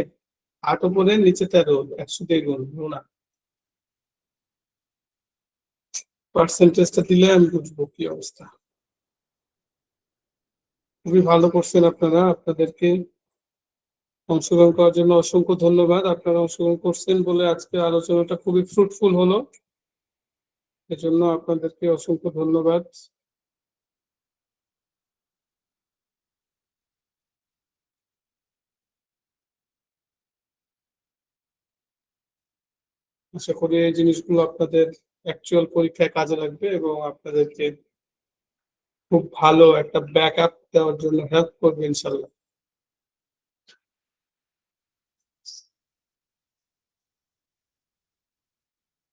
[SPEAKER 1] 8 উপরে নিচে 13, 100 দিয়ে গুণ না, পার্সেন্টেজটা দিলে আমি বুঝবো কি অবস্থা। খুবই ভালো করছেন আপনারা, আপনাদেরকে অংশগ্রহণ করার জন্য অসংখ্য ধন্যবাদ। আপনারা অংশগ্রহণ করছেন বলে আজকে আলোচনাটা খুবই ফ্রুটফুল হলো, এজন্য আপনাদেরকে অসংখ্য ধন্যবাদ। আশা করি এই জিনিসগুলো আপনাদের অ্যাকচুয়াল পরীক্ষায় কাজে লাগবে এবং আপনাদেরকে খুব ভালো একটা ব্যাকআপ দেওয়ার জন্য হেল্প করবে ইনশাল্লাহ।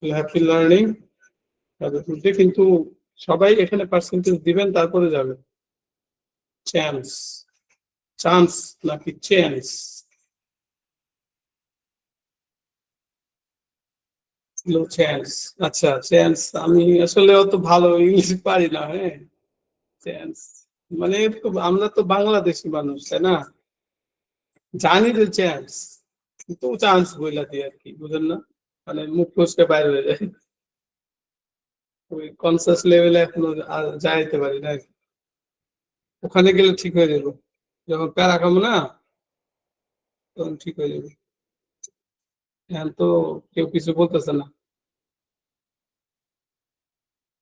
[SPEAKER 1] Happy learning. কিন্তু সবাই এখানে পার্সেন্টেজ দিবেন, তারপরে যাবেন। চান্স, চান্স নাকি চান্স? লো চান্স। আচ্ছা চান্স, আমি আসলে অত ভালো ইংলিশ পারি না। হ্যাঁ, চান্স মানে আমরা তো বাংলাদেশি মানুষ, তাই না? জানি যে চান্স, কিন্তু চান্স বইলা দিই আর কি, বুঝেন না? মানে মুখ ফসকে বাইরে হয়ে যায়, ওই কনসাস লেভেলে এখনো যাইতে পারি না। ওখানে গেলে ঠিক হয়ে যাবো, যখন প্যারা খাবো না তখন ঠিক হয়ে যাবে। এখন তো কেউ কিছু বলতেছে না,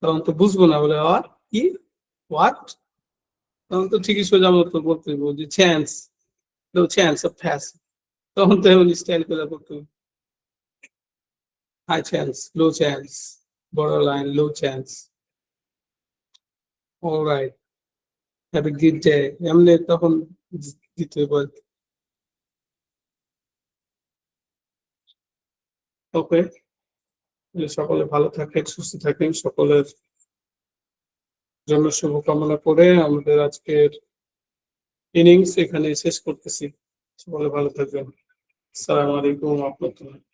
[SPEAKER 1] তখন তো বুঝবো না, বলে আর কি হোয়াট, তখন তো ঠিকই সোজা মতো বলতে হইব যে chance. no chance of pass. তখন তো এমন স্টাইল করে পড়তো high chance, low chance, borderline, low chance. All right. Have a good day. এমনি তখন দিতে বল। ওকে, সকলে ভালো থাকেন, সুস্থ থাকেন, সকলের জন্য শুভকামনা করে আমাদের আজকের ইনিংস এখানে শেষ করতেছি। সকলে ভালো থাকবেন। আসসালামু আলাইকুম ওয়া রাহমাতুল্লাহ।